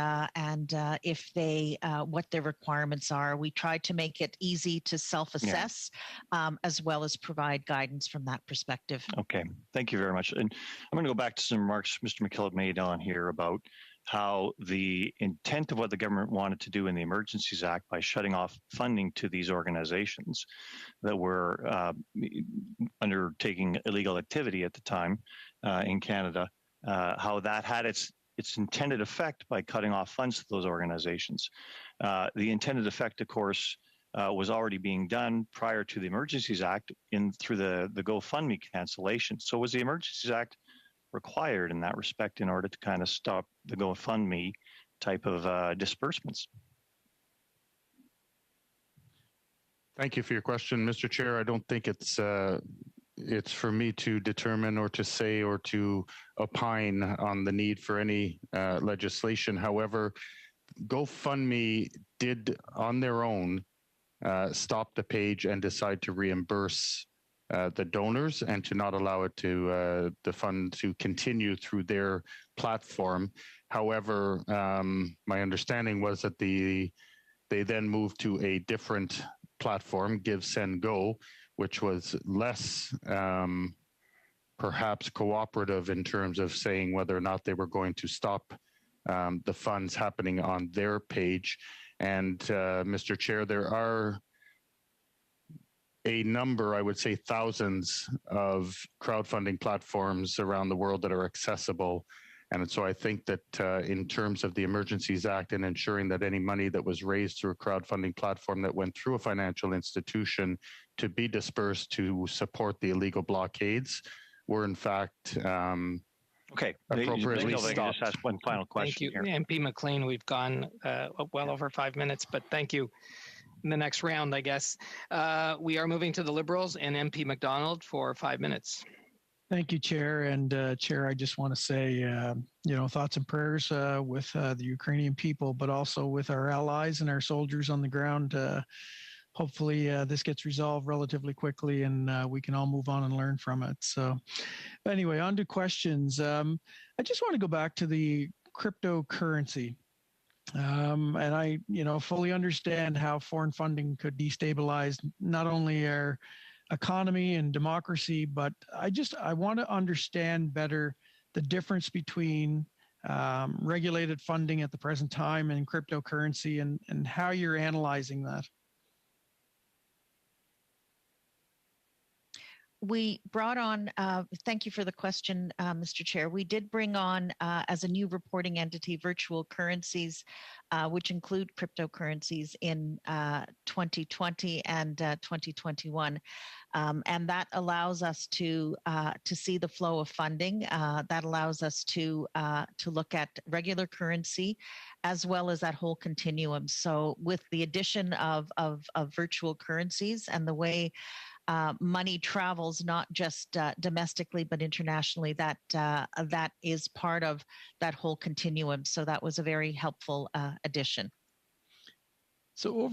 [SPEAKER 8] if they what their requirements are. We tried to make it easy to self-assess, as well as provide guidance from that perspective.
[SPEAKER 11] Okay, thank you very much. And I'm going to go back to some remarks Mr. McKillop made on here about how the intent of what the government wanted to do in the Emergencies Act by shutting off funding to these organizations that were undertaking illegal activity at the time in Canada, how that had its intended effect by cutting off funds to those organizations. The intended effect, of course, was already being done prior to the Emergencies Act through the GoFundMe cancellation. So was the Emergencies Act required in that respect in order to kind of stop the GoFundMe type of disbursements?
[SPEAKER 7] Thank you for your question, Mr. Chair. I don't think it's for me to determine or to say or to opine on the need for any legislation. However, GoFundMe did on their own stop the page and decide to reimburse the donors and to not allow it to the fund to continue through their platform. However, my understanding was that they then moved to a different platform, Give, Send, Go, which was less perhaps cooperative in terms of saying whether or not they were going to stop the funds happening on their page. And Mr. Chair, there are a number, I would say thousands of crowdfunding platforms around the world that are accessible. And so I think that in terms of the Emergencies Act and ensuring that any money that was raised through a crowdfunding platform that went through a financial institution to be dispersed to support the illegal blockades were in fact
[SPEAKER 11] Okay.
[SPEAKER 7] appropriately
[SPEAKER 11] I can
[SPEAKER 7] stopped.
[SPEAKER 11] just ask one final question
[SPEAKER 1] Thank you.
[SPEAKER 11] here.
[SPEAKER 1] MP McLean, we've gone well over 5 minutes, but thank you. In the next round, I guess. We are moving to the Liberals and MP McDonald for 5 minutes.
[SPEAKER 12] Thank you, Chair. And Chair, I just want to say, thoughts and prayers with the Ukrainian people, but also with our allies and our soldiers on the ground. Hopefully this gets resolved relatively quickly and we can all move on and learn from it. So anyway, on to questions. I just want to go back to the cryptocurrency. And I, fully understand how foreign funding could destabilize not only our economy and democracy, but I want to understand better the difference between regulated funding at the present time and cryptocurrency and how you're analyzing that.
[SPEAKER 8] We brought on, thank you for the question, Mr. Chair. We did bring on, as a new reporting entity, virtual currencies, which include cryptocurrencies in 2020 and 2021. And that allows us to see the flow of funding. That allows us to look at regular currency as well as that whole continuum. So with the addition of virtual currencies and the way money travels, not just domestically, but internationally, that is part of that whole continuum. So that was a very helpful addition.
[SPEAKER 12] So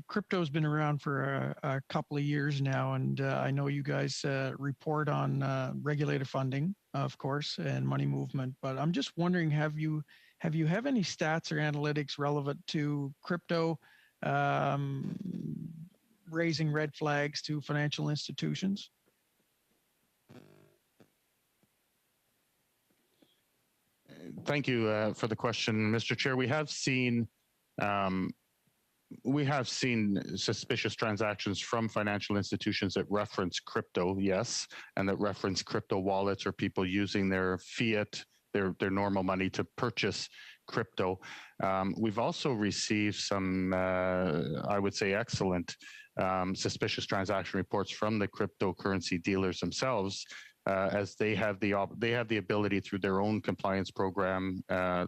[SPEAKER 12] crypto has been around for a couple of years now, and I know you guys report on regulated funding, of course, and money movement. But I'm just wondering, have you any stats or analytics relevant to crypto raising red flags to financial institutions?
[SPEAKER 7] Thank you for the question, Mr. Chair. We have seen suspicious transactions from financial institutions that reference crypto, yes, and that reference crypto wallets or people using their fiat, their normal money to purchase crypto. We've also received some, I would say, excellent suspicious transaction reports from the cryptocurrency dealers themselves, as they have the ability through their own compliance program,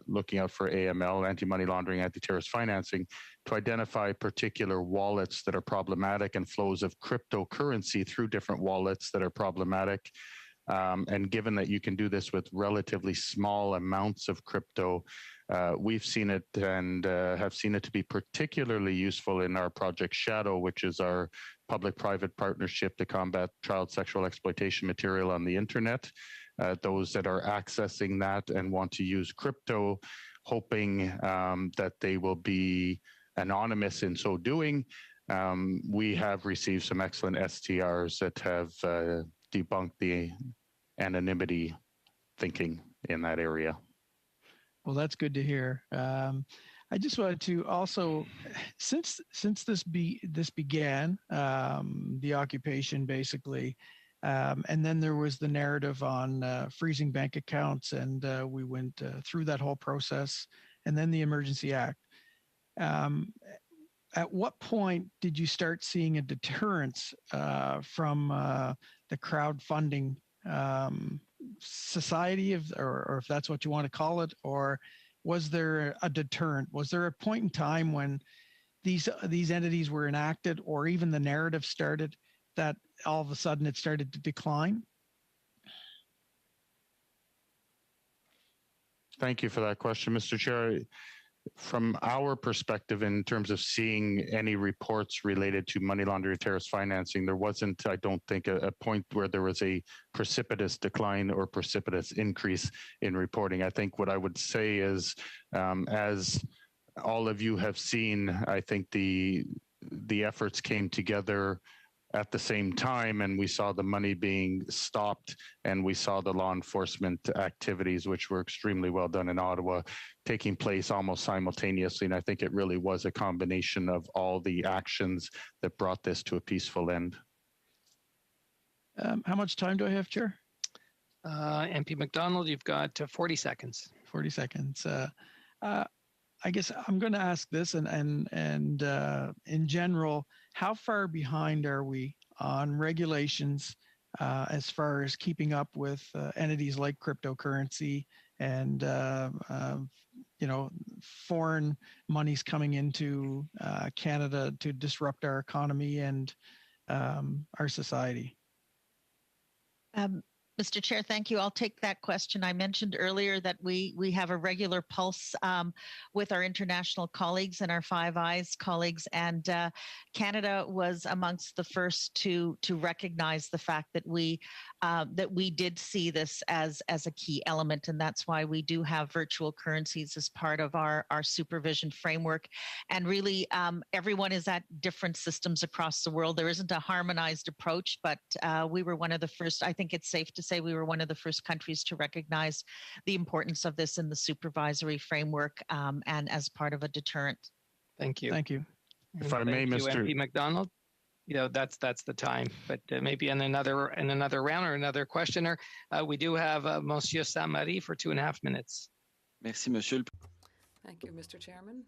[SPEAKER 7] looking out for AML, anti-money laundering, anti-terrorist financing, to identify particular wallets that are problematic and flows of cryptocurrency through different wallets that are problematic. And given that you can do this with relatively small amounts of crypto, we've seen it and have seen it to be particularly useful in our Project Shadow, which is our public-private partnership to combat child sexual exploitation material on the internet. Those that are accessing that and want to use crypto, hoping that they will be anonymous in so doing, we have received some excellent STRs that have debunked the anonymity thinking in that area.
[SPEAKER 12] Well, that's good to hear. I just wanted to also, since this began, the occupation basically, and then there was the narrative on freezing bank accounts, and we went through that whole process, and then the Emergency Act. At what point did you start seeing a deterrence from the crowdfunding society, or if that's what you want to call it, or was there a deterrent? Was there a point in time when these entities were enacted, or even the narrative started, that all of a sudden it started to decline?
[SPEAKER 7] Thank you for that question, Mr. Chair. From our perspective, in terms of seeing any reports related to money laundering, terrorist financing, there wasn't, I don't think, a point where there was a precipitous decline or precipitous increase in reporting. I think what I would say is, as all of you have seen, I think the efforts came together at the same time, and we saw the money being stopped, and we saw the law enforcement activities, which were extremely well done in Ottawa, taking place almost simultaneously. And I think it really was a combination of all the actions that brought this to a peaceful end.
[SPEAKER 12] How much time do I have, Chair?
[SPEAKER 1] MP McDonald, you've got 40 seconds.
[SPEAKER 12] 40 seconds. I guess I'm going to ask this, and in general, how far behind are we on regulations as far as keeping up with entities like cryptocurrency and foreign monies coming into Canada to disrupt our economy and our society.
[SPEAKER 8] Mr. Chair, thank you. I'll take that question. I mentioned earlier that we have a regular pulse with our international colleagues and our Five Eyes colleagues, and Canada was amongst the first to recognize the fact that we did see this as a key element, and that's why we do have virtual currencies as part of our supervision framework. And really, everyone is at different systems across the world. There isn't a harmonized approach, but we were one of the first. I think it's safe to say we were one of the first countries to recognize the importance of this in the supervisory framework and as part of a deterrent.
[SPEAKER 1] Thank you.
[SPEAKER 12] Thank you.
[SPEAKER 7] If I may, Mr.
[SPEAKER 1] MP McDonald. That's the time, but maybe in another round or another questioner, we do have Monsieur Saint-Marie for 2.5 minutes.
[SPEAKER 5] Merci, Monsieur.
[SPEAKER 10] Thank you, Mr. Chairman.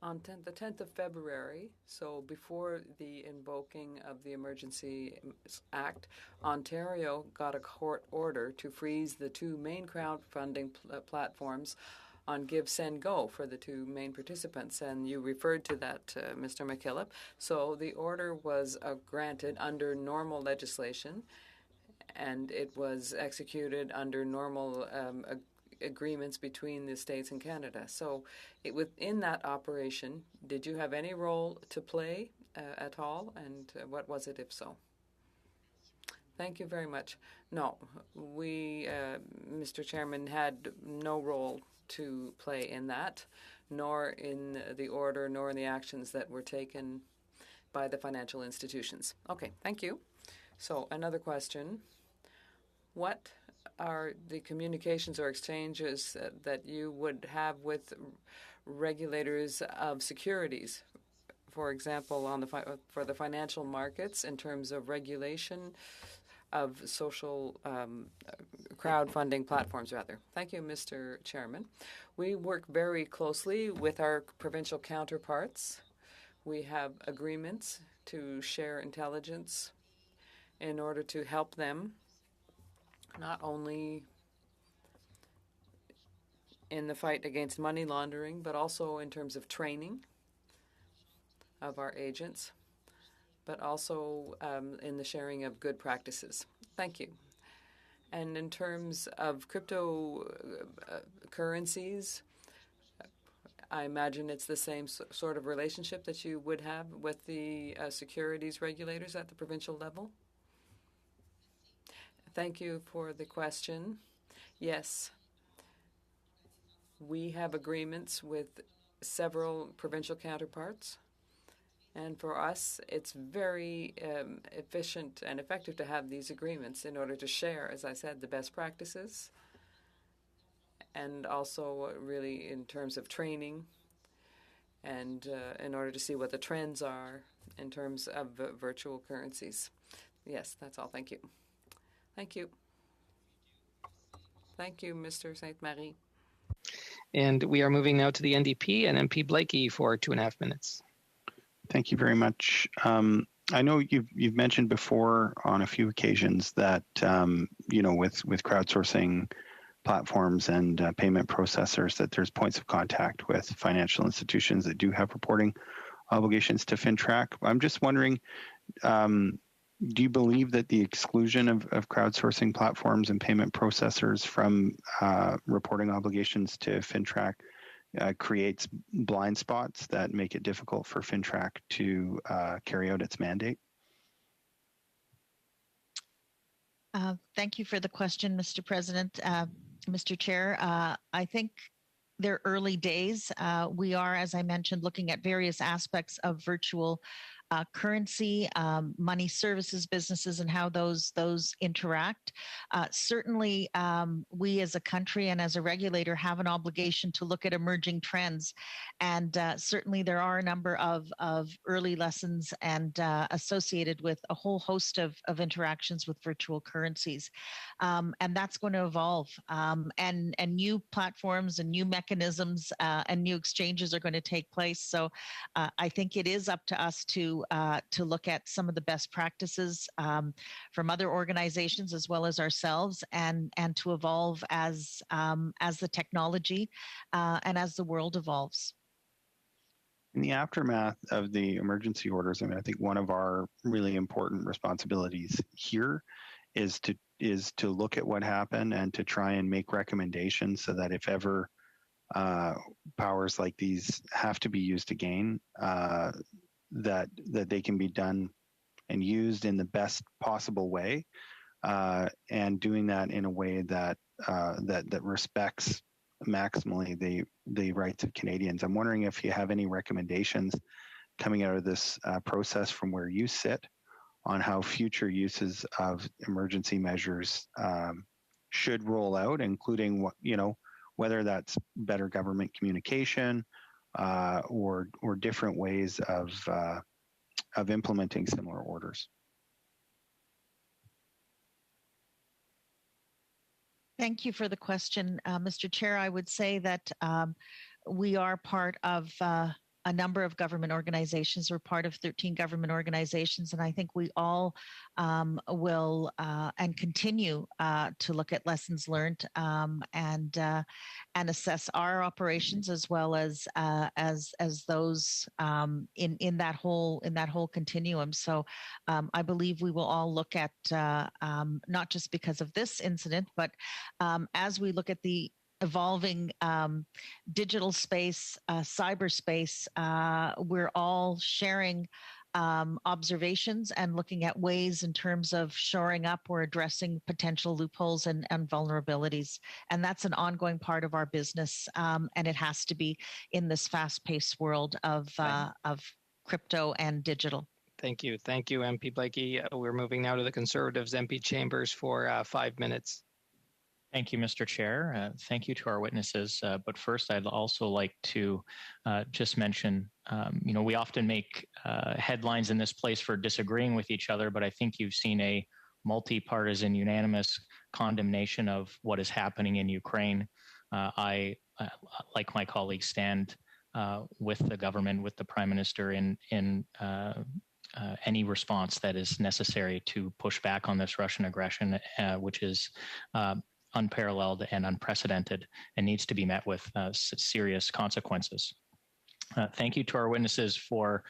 [SPEAKER 10] On the 10th of February, so before the invoking of the Emergency Act, Ontario got a court order to freeze the two main crowdfunding platforms on Give, Send, Go for the two main participants, and you referred to that, Mr. McKillop. So the order was granted under normal legislation, and it was executed under normal agreements between the States and Canada. So within that operation, did you have any role to play at all, and what was it if so? Thank you very much. No, we, Mr. Chairman, had no role to play in that, nor in the order, nor in the actions that were taken by the financial institutions. Okay, thank you. So another question. What are the communications or exchanges that you would have with regulators of securities, for example, for the financial markets in terms of regulation of social crowdfunding platforms, rather? Thank you, Mr. Chairman. We work very closely with our provincial counterparts. We have agreements to share intelligence in order to help them not only in the fight against money laundering, but also in terms of training of our agents, but also in the sharing of good practices. Thank you. And in terms of cryptocurrencies, I imagine it's the same sort of relationship that you would have with the securities regulators at the provincial level? Thank you for the question. Yes, we have agreements with several provincial counterparts. And for us, it's very efficient and effective to have these agreements in order to share, as I said, the best practices, and also really in terms of training, and in order to see what the trends are in terms of virtual currencies. Yes, that's all. Thank you. Thank you. Thank you, Mr. Saint-Marie.
[SPEAKER 1] And we are moving now to the NDP and MP Blakey for 2.5 minutes.
[SPEAKER 6] Thank you very much. I know you've mentioned before on a few occasions that with crowdsourcing platforms and payment processors that there's points of contact with financial institutions that do have reporting obligations to FINTRAC. I'm just wondering, do you believe that the exclusion of crowdsourcing platforms and payment processors from reporting obligations to FINTRAC creates blind spots that make it difficult for FINTRAC to carry out its mandate?
[SPEAKER 8] Thank you for the question, Mr. President. Mr. Chair, I think they're early days. We are, as I mentioned, looking at various aspects of virtual currency, money services businesses, and how those interact. Certainly, we as a country and as a regulator have an obligation to look at emerging trends. And certainly there are a number of early lessons and associated with a whole host of interactions with virtual currencies. And that's going to evolve. And new platforms and new mechanisms and new exchanges are going to take place. So I think it is up to us to to look at some of the best practices from other organizations as well as ourselves, and to evolve as the technology and as the world evolves.
[SPEAKER 6] In the aftermath of the emergency orders, I mean, I think one of our really important responsibilities here is to look at what happened and to try and make recommendations so that if ever powers like these have to be used again, that they can be done and used in the best possible way, and doing that in a way that that respects maximally the rights of Canadians. I'm wondering if you have any recommendations coming out of this process from where you sit on how future uses of emergency measures should roll out, including what, whether that's better government communication or different ways of implementing similar orders.
[SPEAKER 8] Thank you for the question, Mr. Chair. I would say that we are part of a number of government organizations. We're part of 13 government organizations, and I think we all will and continue to look at lessons learned and assess our operations as well as those in that whole continuum. So I believe we will all look at not just because of this incident, but as we look at the evolving digital space, cyberspace, we're all sharing observations and looking at ways in terms of shoring up or addressing potential loopholes and vulnerabilities. And that's an ongoing part of our business. And it has to be in this fast-paced world of crypto and digital.
[SPEAKER 1] Thank you. Thank you, MP Blakey. We're moving now to the Conservatives, MP Chambers, for 5 minutes.
[SPEAKER 13] Thank you, Mr. Chair. Thank you to our witnesses. But first, I'd also like to just mention, we often make headlines in this place for disagreeing with each other, but I think you've seen a multi-partisan, unanimous condemnation of what is happening in Ukraine. I, like my colleagues, stand with the government, with the Prime Minister in any response that is necessary to push back on this Russian aggression, which is unparalleled and unprecedented and needs to be met with serious consequences. Thank you to our witnesses for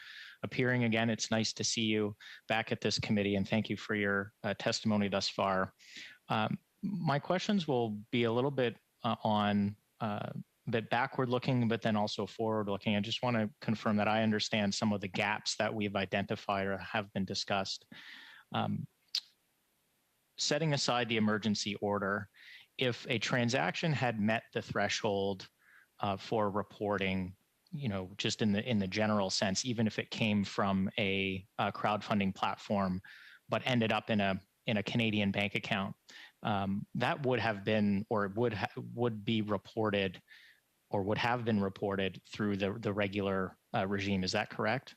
[SPEAKER 13] appearing again. It's nice to see you back at this committee, and thank you for your testimony thus far. My questions will be a little bit bit backward looking, but then also forward looking. I just want to confirm that I understand some of the gaps that we've identified or have been discussed. Setting aside the emergency order, if a transaction had met the threshold for reporting, just in the general sense, even if it came from a crowdfunding platform, but ended up in a Canadian bank account, that would have been, or would be reported, or would have been reported through the regular regime. Is that correct?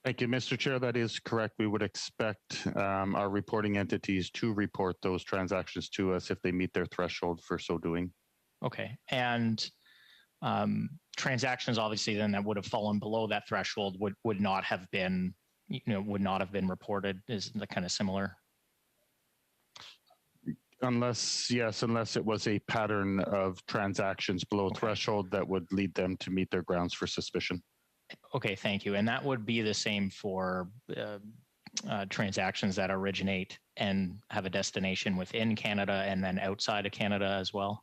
[SPEAKER 7] Thank you, Mr. Chair. That is correct. We would expect our reporting entities to report those transactions to us if they meet their threshold for so doing.
[SPEAKER 13] Okay. And transactions, obviously, then that would have fallen below that threshold would not have been, would not have been reported. Is that kind of similar?
[SPEAKER 7] Unless it was a pattern of transactions below threshold that would lead them to meet their grounds for suspicion.
[SPEAKER 13] Okay, thank you. And that would be the same for transactions that originate and have a destination within Canada and then outside of Canada as well?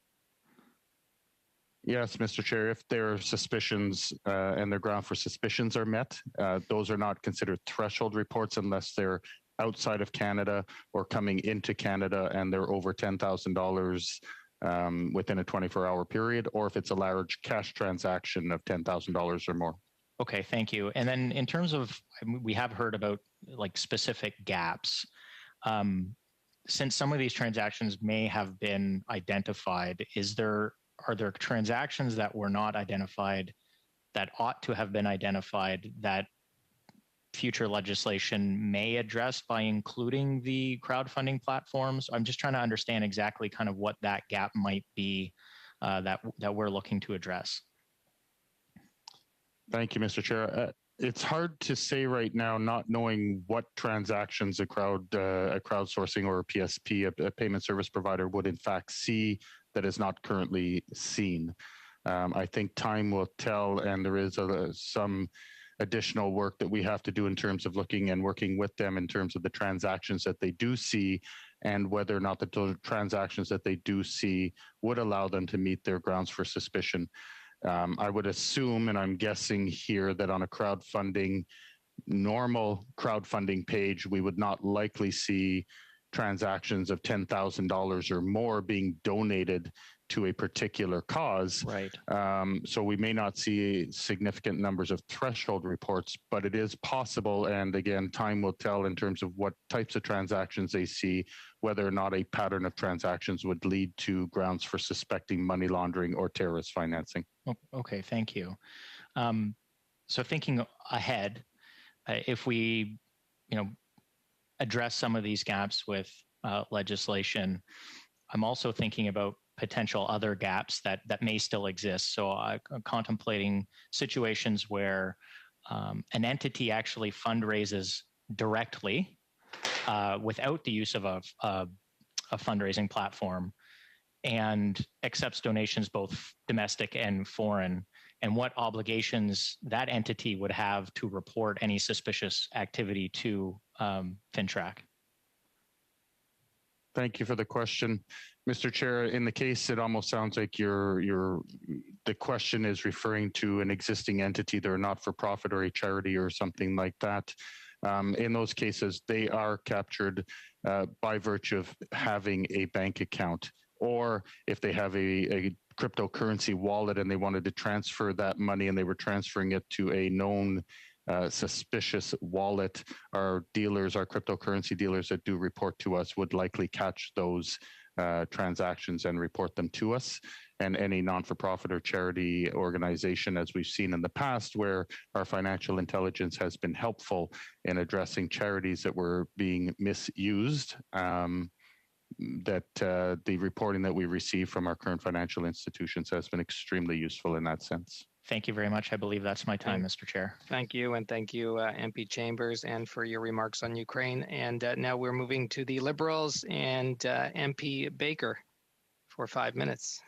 [SPEAKER 7] Yes, Mr. Chair. If their suspicions and their ground for suspicions are met, those are not considered threshold reports unless they're outside of Canada or coming into Canada and they're over $10,000 within a 24-hour period, or if it's a large cash transaction of $10,000 or more.
[SPEAKER 13] Okay, thank you. And then in terms of, we have heard about like specific gaps. Since some of these transactions may have been identified, are there transactions that were not identified that ought to have been identified that future legislation may address by including the crowdfunding platforms? I'm just trying to understand exactly kind of what that gap might be that we're looking to address.
[SPEAKER 7] Thank you, Mr. Chair. It's hard to say right now, not knowing what transactions a crowdsourcing or a PSP, a payment service provider, would in fact see that is not currently seen. I think time will tell, and there is some additional work that we have to do in terms of looking and working with them in terms of the transactions that they do see, and whether or not the transactions that they do see would allow them to meet their grounds for suspicion. I would assume, and I'm guessing here, that on a normal crowdfunding page, we would not likely see transactions of $10,000 or more being donated to a particular cause.
[SPEAKER 13] Right.
[SPEAKER 7] So we may not see significant numbers of threshold reports, but it is possible. And again, time will tell in terms of what types of transactions they see, whether or not a pattern of transactions would lead to grounds for suspecting money laundering or terrorist financing.
[SPEAKER 13] Okay, thank you. So thinking ahead, if we, address some of these gaps with legislation, I'm also thinking about potential other gaps that may still exist. So I'm contemplating situations where an entity actually fundraises directly without the use of a fundraising platform and accepts donations both domestic and foreign, and what obligations that entity would have to report any suspicious activity to FINTRAC.
[SPEAKER 7] Thank you for the question, Mr. Chair. In the case, it almost sounds like the question is referring to an existing entity. They're not for profit or a charity or something like that. In those cases, they are captured by virtue of having a bank account, or if they have a cryptocurrency wallet and they wanted to transfer that money and they were transferring it to a known suspicious wallet, our cryptocurrency dealers that do report to us would likely catch those transactions and report them to us. And any non-for-profit or charity organization, as we've seen in the past, where our financial intelligence has been helpful in addressing charities that were being misused, that the reporting that we receive from our current financial institutions has been extremely useful in that sense.
[SPEAKER 13] Thank you very much. I believe that's my time, Mr. Chair.
[SPEAKER 1] Thank you. And thank you, MP Chambers, and for your remarks on Ukraine. And now we're moving to the Liberals and MP Baker for 5 minutes.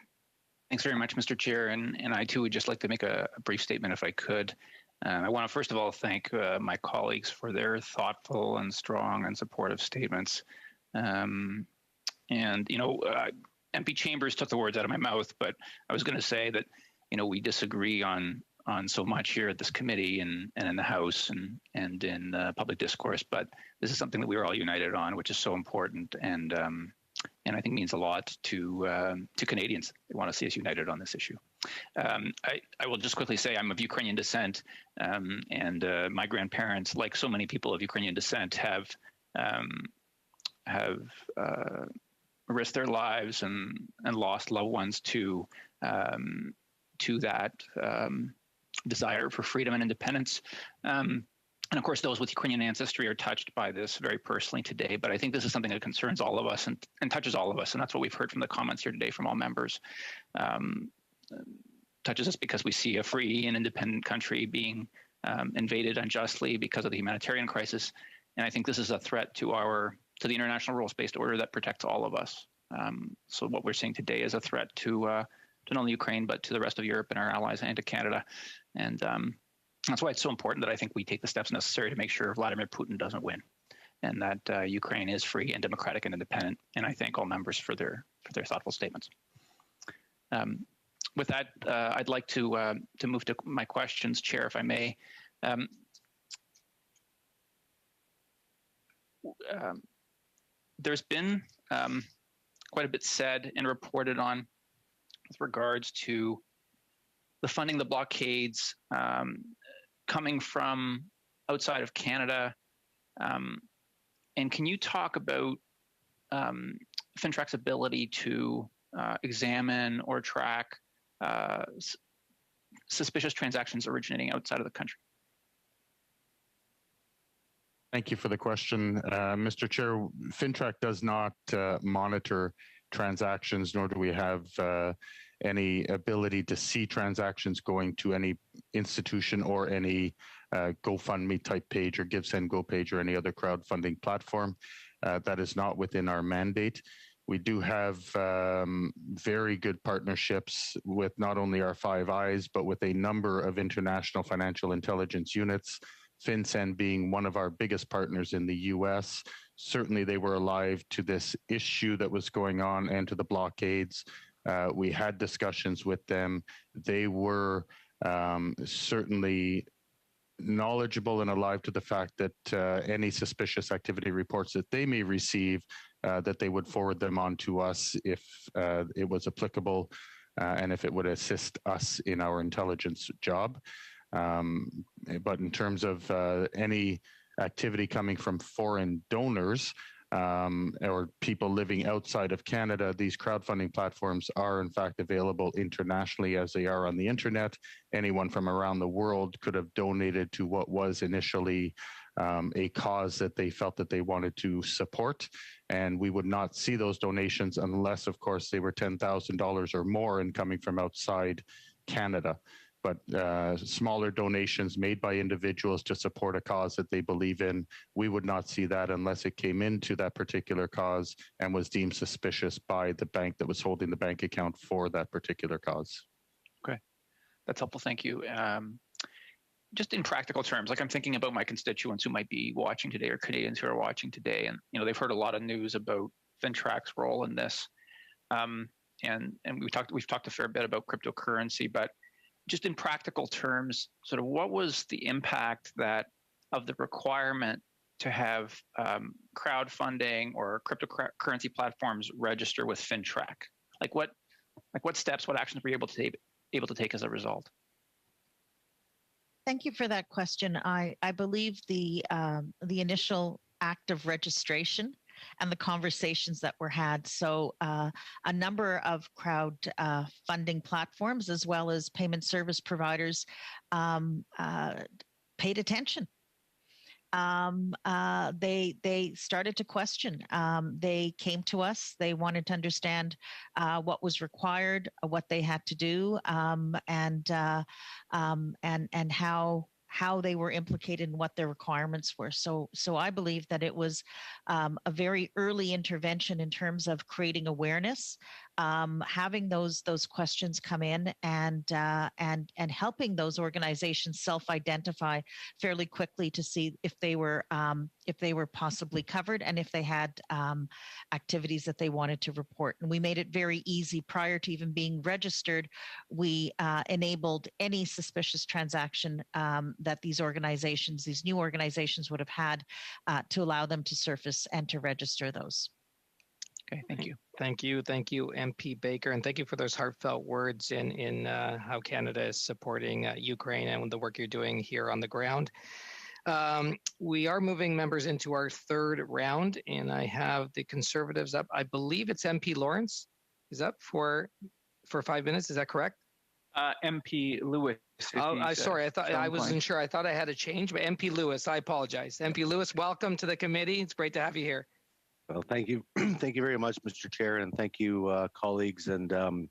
[SPEAKER 14] Thanks very much, Mr. Chair. And I, too, would just like to make a brief statement if I could. I want to, first of all, thank my colleagues for their thoughtful and strong and supportive statements. MP Chambers took the words out of my mouth, but I was going to say that, we disagree on so much here at this committee and in the House and in public discourse, but this is something that we are all united on, which is so important and I think means a lot to Canadians. They want to see us united on this issue. I will just quickly say I'm of Ukrainian descent, and my grandparents, like so many people of Ukrainian descent, have risked their lives and lost loved ones to that desire for freedom and independence. And of course, those with Ukrainian ancestry are touched by this very personally today. But I think this is something that concerns all of us and touches all of us. And that's what we've heard from the comments here today from all members. Touches us because we see a free and independent country being invaded unjustly because of the humanitarian crisis. And I think this is a threat to the international rules-based order that protects all of us. So what we're seeing today is a threat to not only Ukraine, but to the rest of Europe and our allies and to Canada. And that's why it's so important that I think we take the steps necessary to make sure Vladimir Putin doesn't win and that Ukraine is free and democratic and independent. And I thank all members for their thoughtful statements. With that, I'd like to move to my questions, Chair, if I may. There's been quite a bit said and reported on with regards to the funding, the blockades coming from outside of Canada. And can you talk about FINTRAC's ability to examine or track suspicious transactions originating outside of the country?
[SPEAKER 7] Thank you for the question. Mr. Chair, FINTRAC does not monitor transactions, nor do we have any ability to see transactions going to any institution or any GoFundMe type page or GiveSendGo page or any other crowdfunding platform. That is not within our mandate. We do have very good partnerships with not only our Five Eyes, but with a number of international financial intelligence units, FinCEN being one of our biggest partners in the US. Certainly they were alive to this issue that was going on and to the blockades. We had discussions with them. They were certainly knowledgeable and alive to the fact that any suspicious activity reports that they may receive, that they would forward them on to us if it was applicable and if it would assist us in our intelligence job. But in terms of any activity coming from foreign donors or people living outside of Canada, these crowdfunding platforms are in fact available internationally as they are on the internet. Anyone from around the world could have donated to what was initially a cause that they felt that they wanted to support. And we would not see those donations unless, of course, they were $10,000 or more and coming from outside Canada. But smaller donations made by individuals to support a cause that they believe in, we would not see that unless it came into that particular cause and was deemed suspicious by the bank that was holding the bank account for that particular cause.
[SPEAKER 14] Okay, that's helpful. Thank you. Just in practical terms, like I'm thinking about my constituents who might be watching today or Canadians who are watching today, and they've heard a lot of news about FINTRAC's role in this, and we've talked a fair bit about cryptocurrency, but just in practical terms, sort of what was the impact of the requirement to have crowdfunding or cryptocurrency platforms register with FINTRAC? What steps, what actions were you able to take as a result?
[SPEAKER 8] Thank you for that question. I believe the initial act of registration and the conversations that were had. So a number of crowd funding platforms as well as payment service providers paid attention. They started to question. They came to us. They wanted to understand what was required, what they had to do, and how they were implicated and what their requirements were. So I believe that it was a very early intervention in terms of creating awareness, having those questions come in, and helping those organizations self-identify fairly quickly to see if they were possibly covered and if they had activities that they wanted to report. And we made it very easy prior to even being registered. We enabled any suspicious transaction that these new organizations would have had to allow them to surface and to register those.
[SPEAKER 14] Okay, thank you.
[SPEAKER 1] Thank you, MP Baker, and thank you for those heartfelt words in how Canada is supporting Ukraine and the work you're doing here on the ground. We are moving members into our third round, and I have the Conservatives up. I believe it's MP Lawrence is up for 5 minutes. Is that correct?
[SPEAKER 3] MP Lewis.
[SPEAKER 1] Sorry. I wasn't sure. I thought I had a change, but MP Lewis. I apologize. MP Lewis, welcome to the committee. It's great to have you here.
[SPEAKER 15] Well, thank you. Thank you very much, Mr. Chair, and thank you, colleagues. And I'm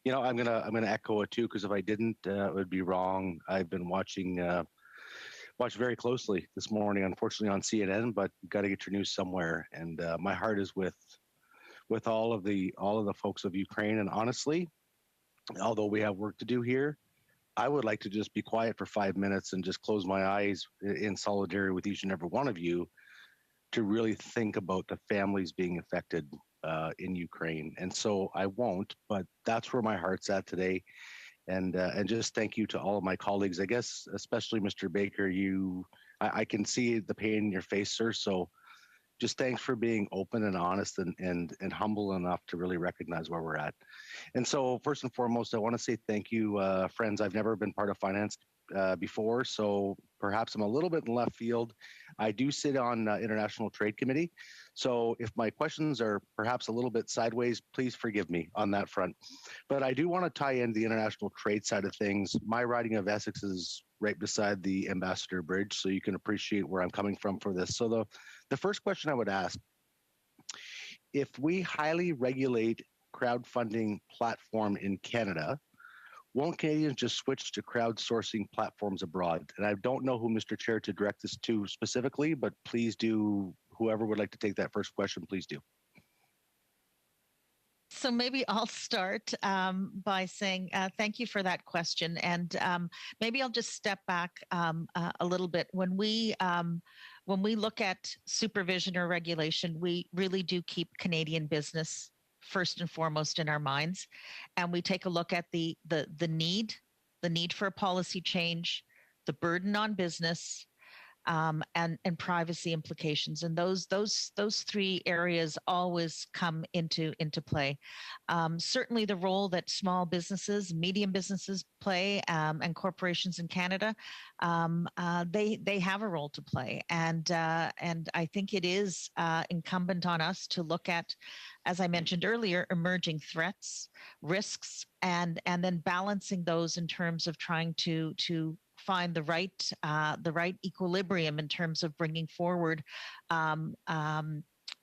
[SPEAKER 15] gonna echo it too, because if I didn't, it would be wrong. I've been watching very closely this morning, unfortunately on CNN, but you've got to get your news somewhere. And my heart is with all of the folks of Ukraine. And honestly, although we have work to do here, I would like to just be quiet for 5 minutes and just close my eyes in solidarity with each and every one of you to really think about the families being affected in Ukraine. And so I won't, but that's where my heart's at today. And just thank you to all of my colleagues. I guess especially Mr. Baker, I can see the pain in your face, sir. So just thanks for being open and honest and humble enough to really recognize where we're at. And so first and foremost, I want to say thank you, friends. I've never been part of finance before, so perhaps I'm a little bit in left field. I do sit on International Trade Committee, so if my questions are perhaps a little bit sideways, please forgive me on that front. But I do want to tie in the international trade side of things. My riding of Essex is right beside the Ambassador Bridge, so you can appreciate where I'm coming from for this. So the first question I would ask, if we highly regulate crowdfunding platform in Canada, won't Canadians just switch to crowdsourcing platforms abroad? And I don't know who, Mr. Chair, to direct this to specifically, but please do, whoever would like to take that first question, please do.
[SPEAKER 8] So maybe I'll start by saying thank you for that question, and maybe I'll just step back a little bit. When we look at supervision or regulation, we really do keep Canadian business first and foremost in our minds, and we take a look at the need for a policy change, the burden on business, and privacy implications, and those three areas always come into play. Certainly, the role that small businesses, medium businesses play, and corporations in Canada, they have a role to play, and I think it is incumbent on us to look at, as I mentioned earlier, emerging threats, risks, and then balancing those in terms of trying to find the right equilibrium in terms of bringing forward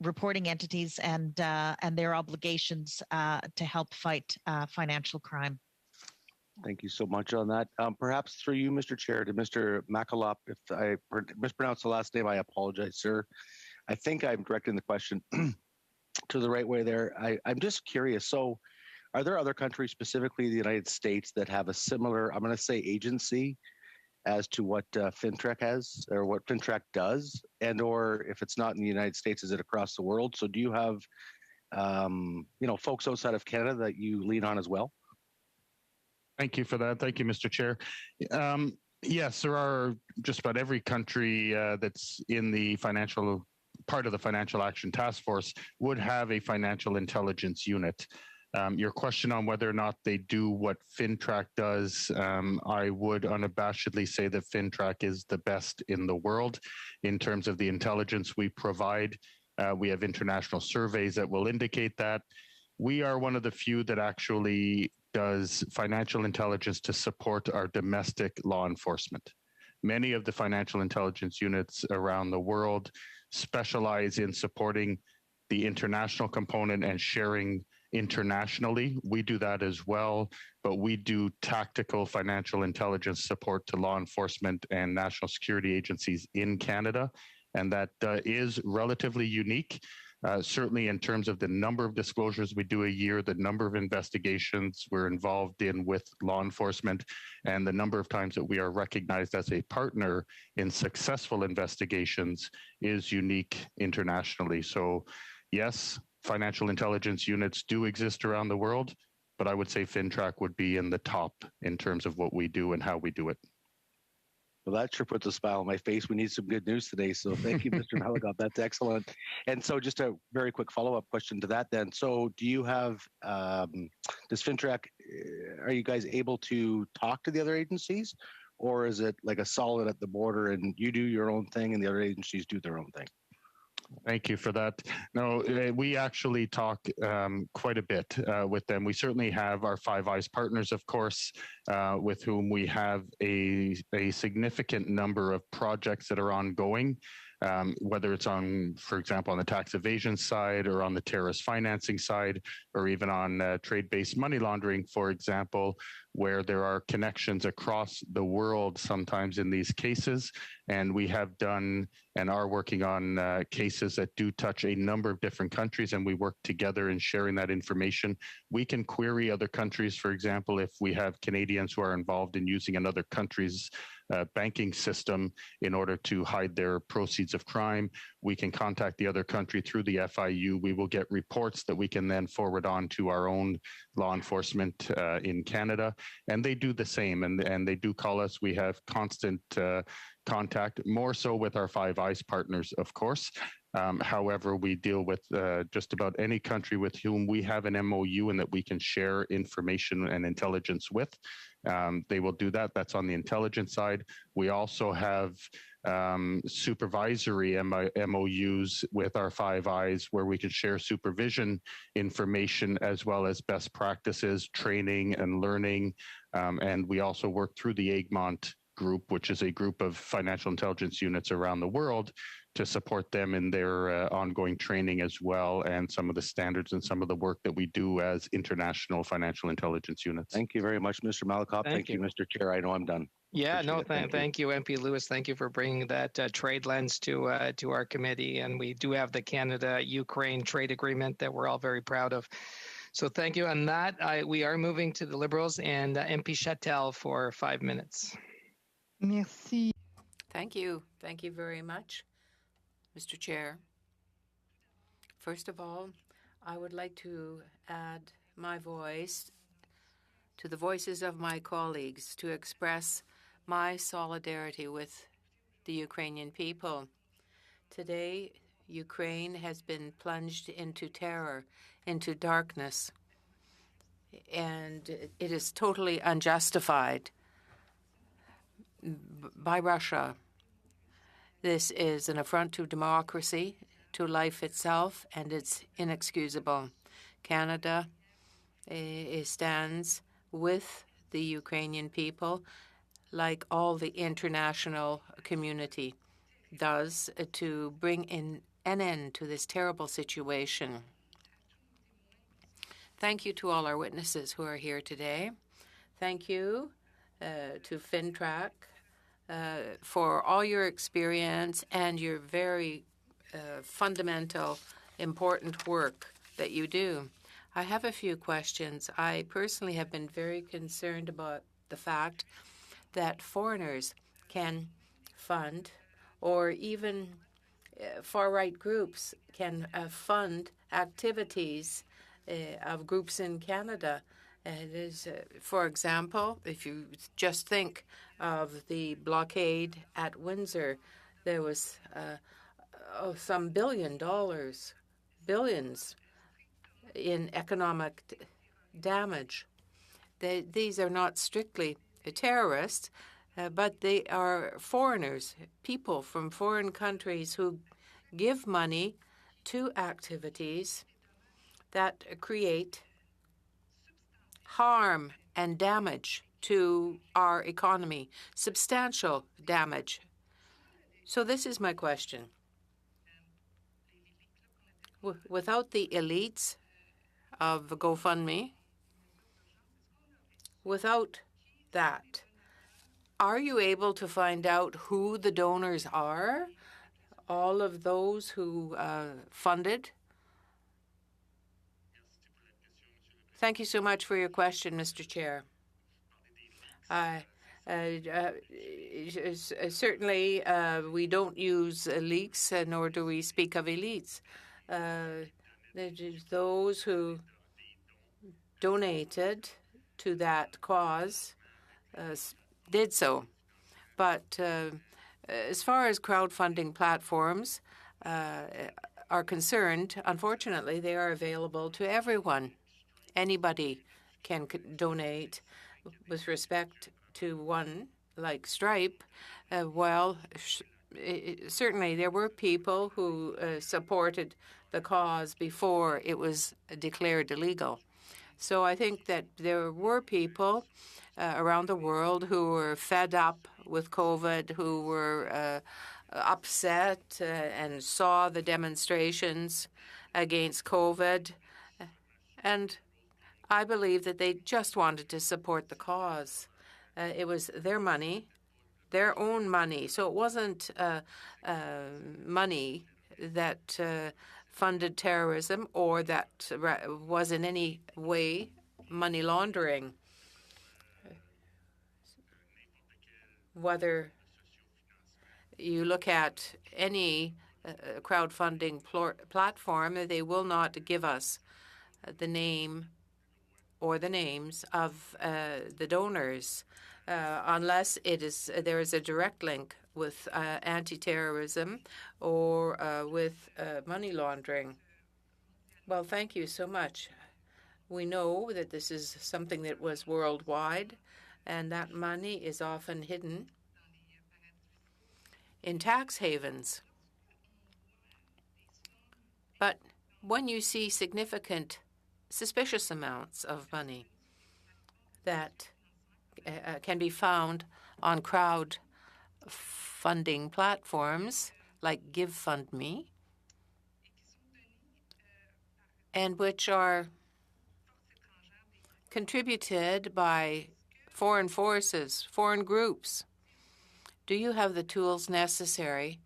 [SPEAKER 8] reporting entities and their obligations to help fight financial crime.
[SPEAKER 15] Thank you so much on that. Perhaps through you, Mr. Chair, to Mr. Makalop, if I mispronounced the last name, I apologize, sir. I think I'm directing the question to the right way there. I'm just curious. So are there other countries, specifically the United States, that have a similar, I'm going to say, agency as to what FINTRAC has, or what FINTRAC does, and or if it's not in the United States, is it across the world? So do you have, folks outside of Canada that you lean on as well?
[SPEAKER 7] Thank you for that. Thank you, Mr. Chair. Yes, there are just about every country that's in the financial part of the Financial Action Task Force would have a financial intelligence unit. Your question on whether or not they do what FINTRAC does, I would unabashedly say that FINTRAC is the best in the world in terms of the intelligence we provide. We have international surveys that will indicate that. We are one of the few that actually does financial intelligence to support our domestic law enforcement. Many of the financial intelligence units around the world specialize in supporting the international component and sharing internationally. We do that as well, but we do tactical financial intelligence support to law enforcement and national security agencies in Canada, and that is relatively unique. Certainly in terms of the number of disclosures we do a year, the number of investigations we're involved in with law enforcement, and the number of times that we are recognized as a partner in successful investigations is unique internationally. So yes, financial intelligence units do exist around the world, but I would say FINTRAC would be in the top in terms of what we do and how we do it.
[SPEAKER 15] Well, that sure puts a smile on my face. We need some good news today. So thank you, Mr. Makalop. That's excellent. And so just a very quick follow-up question to that then. So do you have, does FINTRAC, are you guys able to talk to the other agencies? Or is it like a solid at the border and you do your own thing and the other agencies do their own thing?
[SPEAKER 7] Thank you for that. No, we actually talk quite a bit with them. We certainly have our Five Eyes partners, of course, with whom we have a significant number of projects that are ongoing, whether it's on, for example, on the tax evasion side or on the terrorist financing side, or even on trade-based money laundering, for example, where there are connections across the world sometimes in these cases. And we have done and are working on cases that do touch a number of different countries, and we work together in sharing that information. We can query other countries, for example, if we have Canadians who are involved in using another country's banking system in order to hide their proceeds of crime. We can contact the other country through the FIU. We will get reports that we can then forward on to our own law enforcement in Canada. And they do the same, and they do call us. We have constant contact, more so with our Five Eyes partners, of course. However, we deal with just about any country with whom we have an MOU and that we can share information and intelligence with. They will do that. That's on the intelligence side. We also have supervisory MOUs with our Five Eyes where we can share supervision information as well as best practices, training and learning. And we also work through the Egmont group, which is a group of financial intelligence units around the world, to support them in their ongoing training as well, and some of the standards and some of the work that we do as international financial intelligence units.
[SPEAKER 15] Thank you very much, Mr. Malakoff. Thank you, Mr. Chair. I know I'm done.
[SPEAKER 1] Yeah,
[SPEAKER 15] Appreciate
[SPEAKER 1] no,
[SPEAKER 15] it.
[SPEAKER 1] thank you, MP Lewis. Thank you for bringing that trade lens to our committee. And we do have the Canada-Ukraine trade agreement that we're all very proud of. So thank you on that. We are moving to the Liberals and MP Chattel for 5 minutes.
[SPEAKER 4] Merci. Thank you. Thank you very much, Mr. Chair. First of all, I would like to add my voice to the voices of my colleagues to express my solidarity with the Ukrainian people. Today, Ukraine has been plunged into terror, into darkness, and it is totally unjustified by Russia. This is an affront to democracy, to life itself, and it's inexcusable. Canada stands with the Ukrainian people, like all the international community does, to bring in an end to this terrible situation. Thank you to all our witnesses who are here today. Thank you to FINTRAC for all your experience and your very fundamental, important work that you do. I have a few questions. I personally have been very concerned about the fact that foreigners can fund, or even far-right groups can fund activities of groups in Canada. It is, for example, if you just think of the blockade at Windsor, there was some billions in economic damage. These are not strictly terrorists, but they are foreigners, people from foreign countries who give money to activities that create harm and damage to our economy, substantial damage. So this is my question. Without the elites of GoFundMe, without that, are you able to find out who the donors are? All of those who funded? Thank you so much for your question, Mr. Chair. Certainly, we don't use leaks, nor do we speak of elites. Those who donated to that cause did so. But as far as crowdfunding platforms are concerned, unfortunately, they are available to everyone. Anybody can donate. With respect to one like Stripe, certainly there were people who supported the cause before it was declared illegal. So I think that there were people around the world who were fed up with COVID, who were upset and saw the demonstrations against COVID. And I believe that they just wanted to support the cause. It was their money, their own money. So it wasn't money that funded terrorism or that was in any way money laundering. Whether you look at any crowdfunding platform, they will not give us the name or the names of the donors unless there is a direct link with anti-terrorism or with money laundering. Well, thank you so much. We know that this is something that was worldwide, and that money is often hidden in tax havens. But when you see significant suspicious amounts of money that can be found on crowdfunding platforms like GiveFundMe, and which are contributed by foreign forces, foreign groups. Do you have the tools necessary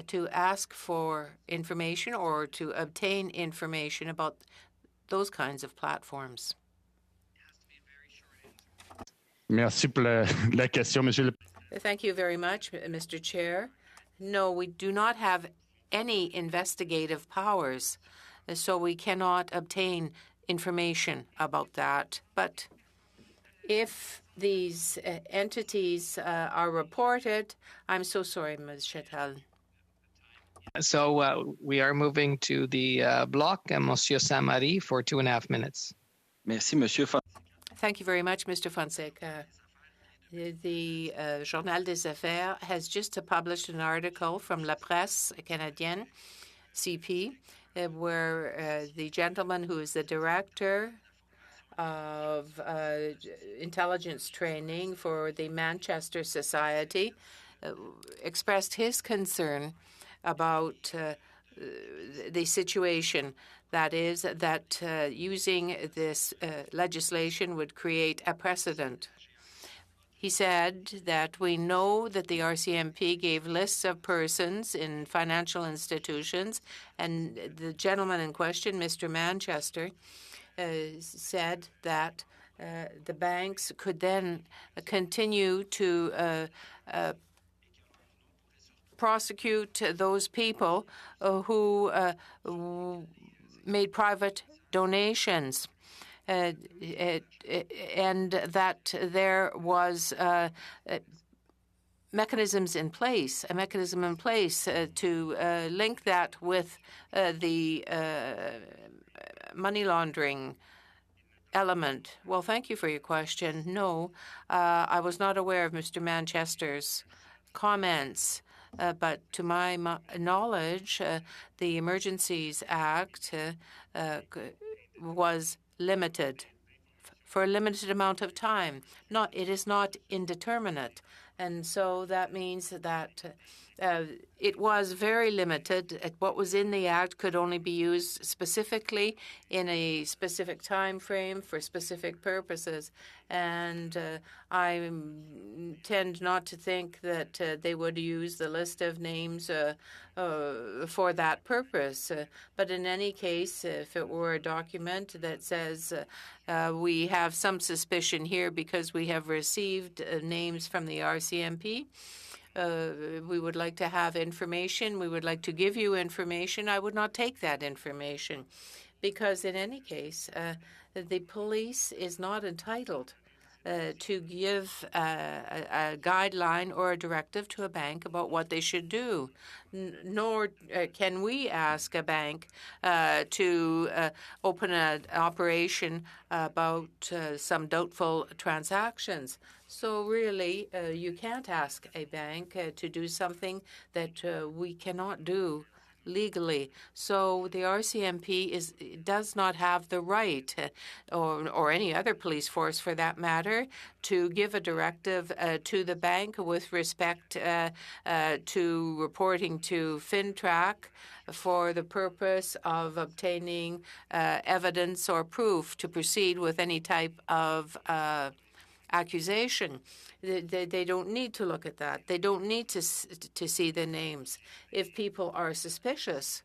[SPEAKER 4] to ask for information or to obtain information about those kinds of platforms?
[SPEAKER 7] Merci pour la question, Monsieur le
[SPEAKER 4] Thank you very much, Mr. Chair. No, we do not have any investigative powers, so we cannot obtain information about that. But if these entities are reported, I'm so sorry, Ms. Chatel.
[SPEAKER 1] So we are moving to the block, Monsieur Saint-Marie, for 2.5 minutes.
[SPEAKER 5] Merci, Monsieur.
[SPEAKER 4] Thank you very much, Mr. Fonseca. The Journal des Affaires has just published an article from La Presse Canadienne, CP, where the gentleman who is the director of intelligence training for the Manchester Society expressed his concern about the situation. That is, that using this legislation would create a precedent. He said that we know that the RCMP gave lists of persons in financial institutions, and the gentleman in question, Mr. Manchester, said that the banks could then continue to prosecute those people who made private donations. And that there was mechanisms in place, a mechanism in place to link that with the money laundering element. Well, thank you for your question. No, I was not aware of Mr. Manchester's comments. But to my knowledge, the Emergencies Act was limited for a limited amount of time. It is not indeterminate. And so that means that it was very limited. What was in the Act could only be used specifically in a specific time frame for specific purposes. And I tend not to think that they would use the list of names for that purpose. But in any case, if it were a document that says we have some suspicion here because we have received names from the RCMP, we would like to have information, we would like to give you information, I would not take that information because in any case, the police is not entitled to give a guideline or a directive to a bank about what they should do, nor can we ask a bank to open an operation about some doubtful transactions. So really, you can't ask a bank to do something that we cannot do legally. So the RCMP does not have the right, or any other police force for that matter, to give a directive to the bank with respect to reporting to FINTRAC for the purpose of obtaining evidence or proof to proceed with any type of accusation. They don't need to look at that. They don't need to see the names. If people are suspicious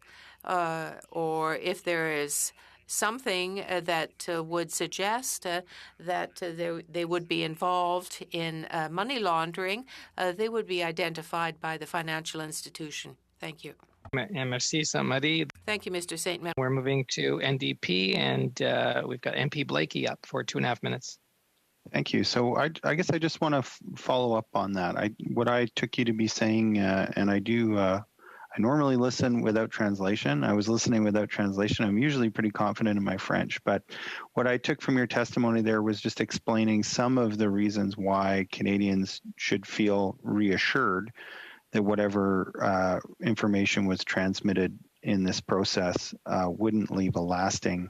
[SPEAKER 4] or if there is something that would suggest that they would be involved in money laundering, they would be identified by the financial institution. Thank you.
[SPEAKER 1] Merci, Saint-Marie.
[SPEAKER 4] Thank you, Mr. Saint-Marie.
[SPEAKER 1] We're moving to NDP, and we've got MP Blakey up for 2.5 minutes.
[SPEAKER 6] Thank you. So I guess I just want to follow up on that. What I took you to be saying, and I do, I normally listen without translation. I was listening without translation. I'm usually pretty confident in my French, but what I took from your testimony there was just explaining some of the reasons why Canadians should feel reassured that whatever information was transmitted in this process wouldn't leave a lasting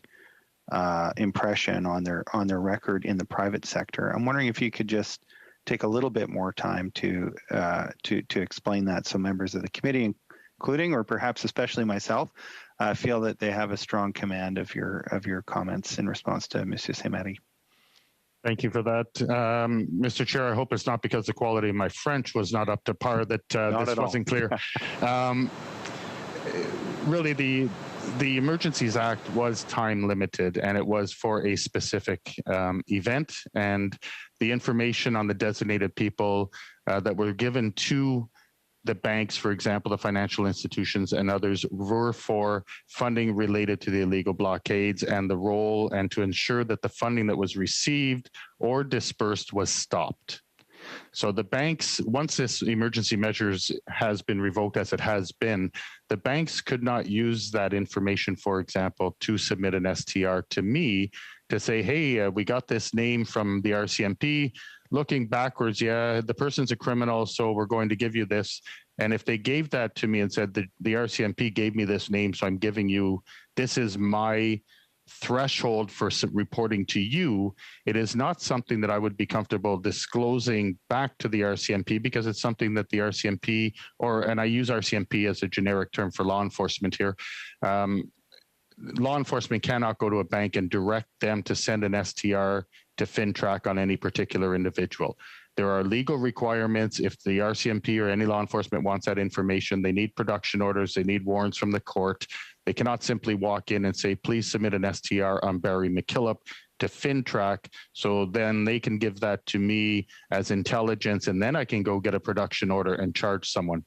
[SPEAKER 6] impression on their record in the private sector. I'm wondering if you could just take a little bit more time to explain that, so members of the committee including or perhaps especially myself, feel that they have a strong command of your comments in response to Monsieur Saint-Marie.
[SPEAKER 7] Thank you for that. Mr. Chair, I hope it's not because the quality of my French was not up to par that this wasn't clear. Really, the Emergencies Act was time limited, and it was for a specific event, and the information on the designated people that were given to the banks, for example, the financial institutions and others, were for funding related to the illegal blockades and the role, and to ensure that the funding that was received or dispersed was stopped. So the banks, once this emergency measures has been revoked, as it has been, the banks could not use that information, for example, to submit an STR to me to say, hey, we got this name from the RCMP. Looking backwards, yeah, the person's a criminal, so we're going to give you this. And if they gave that to me and said, the RCMP gave me this name, so I'm giving you, this is my threshold for reporting to you, it is not something that I would be comfortable disclosing back to the RCMP, because it's something that the RCMP, and I use RCMP as a generic term for law enforcement here, law enforcement cannot go to a bank and direct them to send an STR to FINTRAC on any particular individual. There are legal requirements. If the RCMP or any law enforcement wants that information, they need production orders, they need warrants from the court. They cannot simply walk in and say, please submit an STR on Barry McKillop to FINTRAC, so then they can give that to me as intelligence, and then I can go get a production order and charge someone.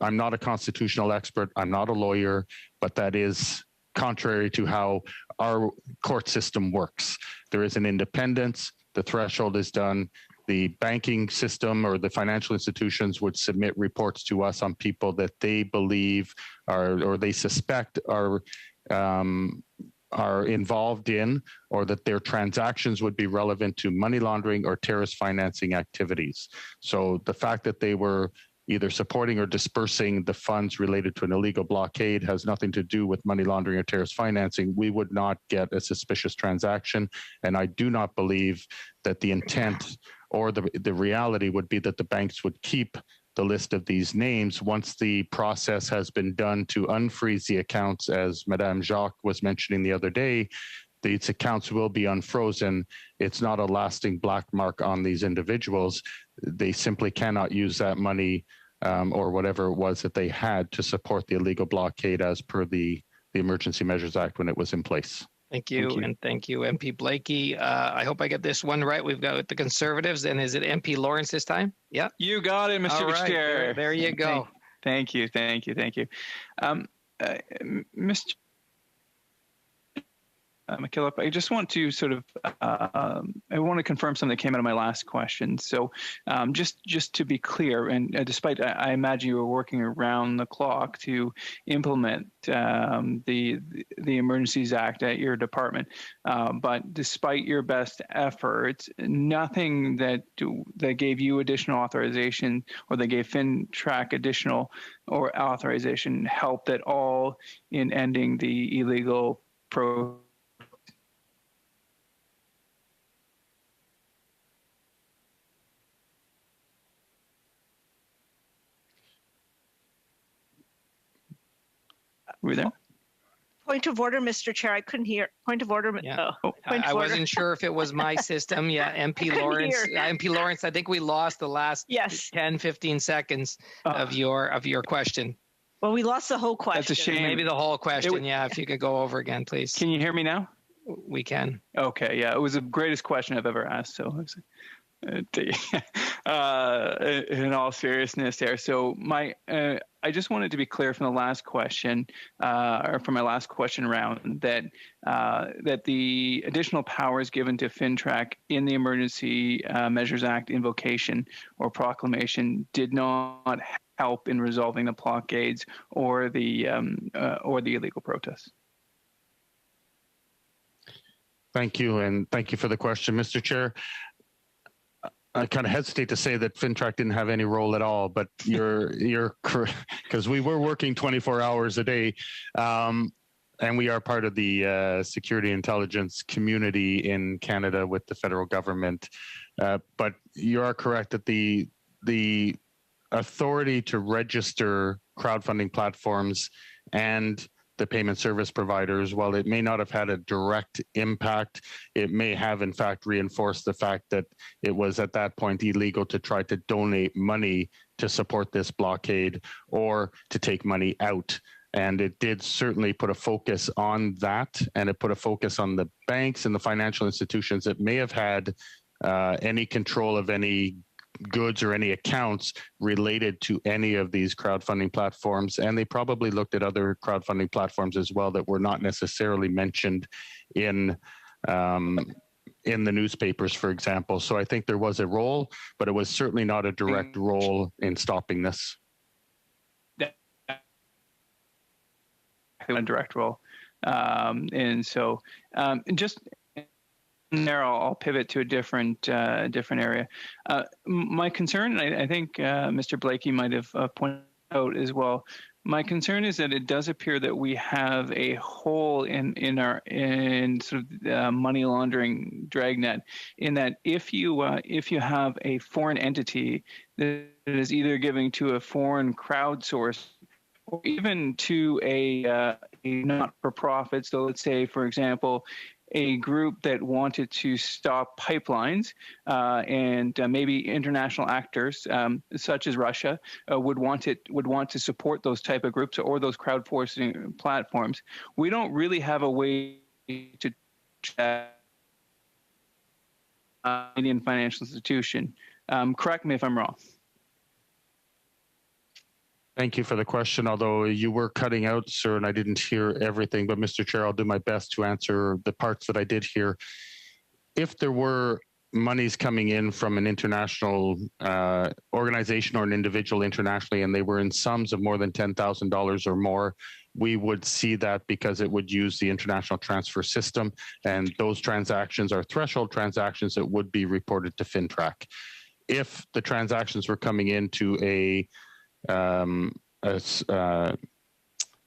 [SPEAKER 7] I'm not a constitutional expert, I'm not a lawyer, but that is contrary to how our court system works. There is an independence, the threshold is done. The banking system or the financial institutions would submit reports to us on people that they believe are, or they suspect are involved in, or that their transactions would be relevant to money laundering or terrorist financing activities. So the fact that they were either supporting or dispersing the funds related to an illegal blockade has nothing to do with money laundering or terrorist financing. We would not get a suspicious transaction. And I do not believe that the intent or the reality would be that the banks would keep the list of these names once the process has been done to unfreeze the accounts, as Madame Jacques was mentioning the other day. These accounts will be unfrozen. It's not a lasting black mark on these individuals. They simply cannot use that money or whatever it was that they had to support the illegal blockade as per the Emergency Measures Act when it was in place.
[SPEAKER 1] Thank you. And thank you, MP Blakey. I hope I get this one right. We've got the Conservatives, and is it MP Lawrence this time? Yeah.
[SPEAKER 3] You got it, Mr. Chair.
[SPEAKER 1] There you go.
[SPEAKER 3] Thank you. Mr. McKillop, I just want to sort of, I want to confirm something that came out of my last question. So just to be clear, and despite, I imagine you were working around the clock to implement the Emergencies Act at your department, but despite your best efforts, nothing that gave you additional authorization or that gave FINTRAC additional or authorization helped at all in ending the illegal Were you there?
[SPEAKER 9] Point of order, Mr. Chair. I couldn't hear. Point of order.
[SPEAKER 1] Yeah. I wasn't sure if it was my system. Yeah, MP Lawrence. MP Lawrence, I think we lost the last 10, 15 seconds of your question.
[SPEAKER 9] Well, we lost the whole question.
[SPEAKER 3] That's a shame.
[SPEAKER 1] Maybe the whole question. If you could go over again, please.
[SPEAKER 3] Can you hear me now?
[SPEAKER 1] We can.
[SPEAKER 3] Okay. Yeah, it was the greatest question I've ever asked. So in all seriousness there. So I just wanted to be clear from the last question, or from my last question round, that the additional powers given to FINTRAC in the Emergency Measures Act invocation or proclamation did not help in resolving the blockades or the illegal protests.
[SPEAKER 7] Thank you, and thank you for the question, Mr. Chair. I kind of hesitate to say that FINTRAC didn't have any role at all, but you're correct, because we were working 24 hours a day, and we are part of the security intelligence community in Canada with the federal government. But you are correct that the authority to register crowdfunding platforms and the payment service providers. While it may not have had a direct impact, it may have in fact reinforced the fact that it was at that point illegal to try to donate money to support this blockade or to take money out. And it did certainly put a focus on that, and it put a focus on the banks and the financial institutions that may have had any control of any goods or any accounts related to any of these crowdfunding platforms. And they probably looked at other crowdfunding platforms as well that were not necessarily mentioned in the newspapers, for example. So I think there was a role, but it was certainly not a direct role in stopping this.
[SPEAKER 3] A direct role. And so just there, I'll pivot to a different area. My concern, and I think Mr. Blakey might have pointed out as well, my concern is that it does appear that we have a hole in sort of money laundering dragnet. In that, if you have a foreign entity that is either giving to a foreign crowdsource or even to a not-for-profit, so let's say, for example, a group that wanted to stop pipelines and maybe international actors such as Russia would want to support those type of groups or those crowdsourcing platforms. We don't really have a way to Indian financial institution. Correct me if I'm wrong.
[SPEAKER 7] Thank you for the question, although you were cutting out, sir, and I didn't hear everything. But Mr. Chair, I'll do my best to answer the parts that I did hear. If there were monies coming in from an international organization or an individual internationally, and they were in sums of more than $10,000 or more, we would see that because it would use the international transfer system. And those transactions are threshold transactions that would be reported to FINTRAC. If the transactions were coming into a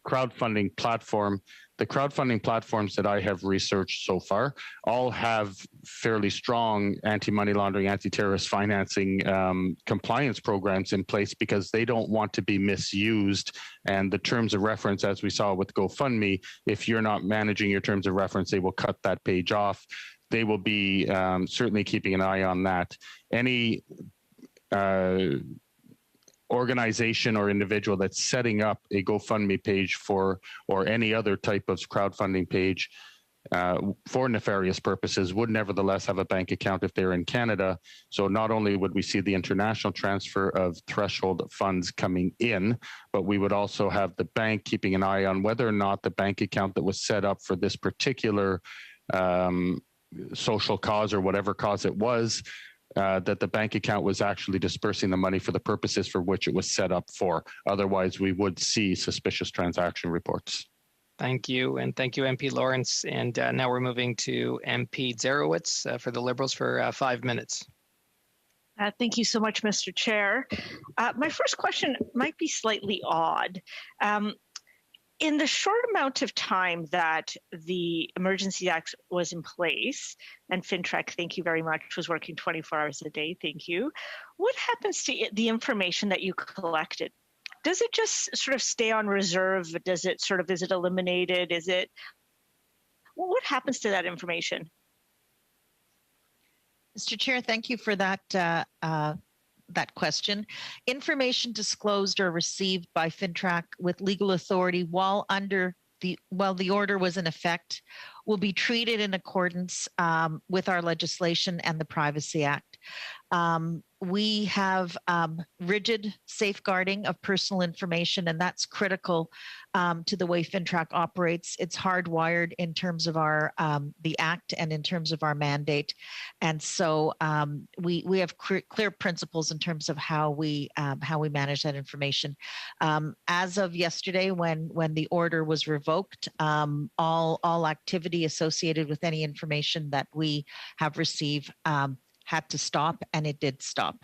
[SPEAKER 7] crowdfunding platform, the crowdfunding platforms that I have researched so far all have fairly strong anti-money laundering, anti-terrorist financing compliance programs in place because they don't want to be misused. And the terms of reference, as we saw with GoFundMe, if you're not managing your terms of reference, they will cut that page off. They will be certainly keeping an eye on that. Any organization or individual that's setting up a GoFundMe page for or any other type of crowdfunding page for nefarious purposes would nevertheless have a bank account if they're in Canada. So not only would we see the international transfer of threshold funds coming in, but we would also have the bank keeping an eye on whether or not the bank account that was set up for this particular social cause or whatever cause it was, that the bank account was actually dispersing the money for the purposes for which it was set up for. Otherwise, we would see suspicious transaction reports.
[SPEAKER 1] Thank you. And thank you, MP Lawrence. And now we're moving to MP Zarowitz for the Liberals for 5 minutes.
[SPEAKER 9] Thank you so much, Mr. Chair. My first question might be slightly odd. In the short amount of time that the Emergency Act was in place, and FINTRAC, thank you very much, was working 24 hours a day, thank you. What happens to the information that you collected? Does it just sort of stay on reserve? Is it eliminated? What happens to that information?
[SPEAKER 8] Mr. Chair, thank you for that question. Information disclosed or received by FINTRAC with legal authority while the order was in effect will be treated in accordance with our legislation and the Privacy Act. We have rigid safeguarding of personal information, and that's critical to the way FINTRAC operates. It's hardwired in terms of our the Act and in terms of our mandate, and so we have clear principles in terms of how we manage that information. As of yesterday, when the order was revoked, all activity associated with any information that we have received had to stop, and it did stop.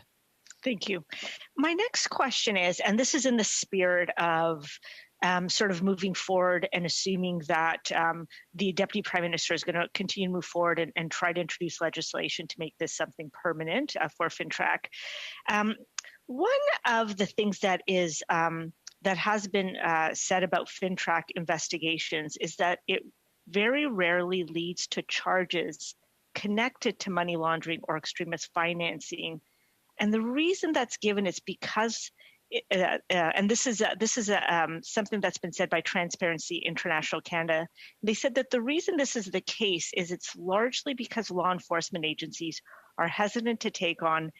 [SPEAKER 9] Thank you. My next question is, and this is in the spirit of sort of moving forward and assuming that the Deputy Prime Minister is going to continue to move forward and try to introduce legislation to make this something permanent for FINTRAC. One of the things that is that has been said about FINTRAC investigations is that it very rarely leads to charges connected to money laundering or extremist financing. And the reason that's given is because, and this is something that's been said by Transparency International Canada. They said that the reason this is the case is it's largely because law enforcement agencies are hesitant to take on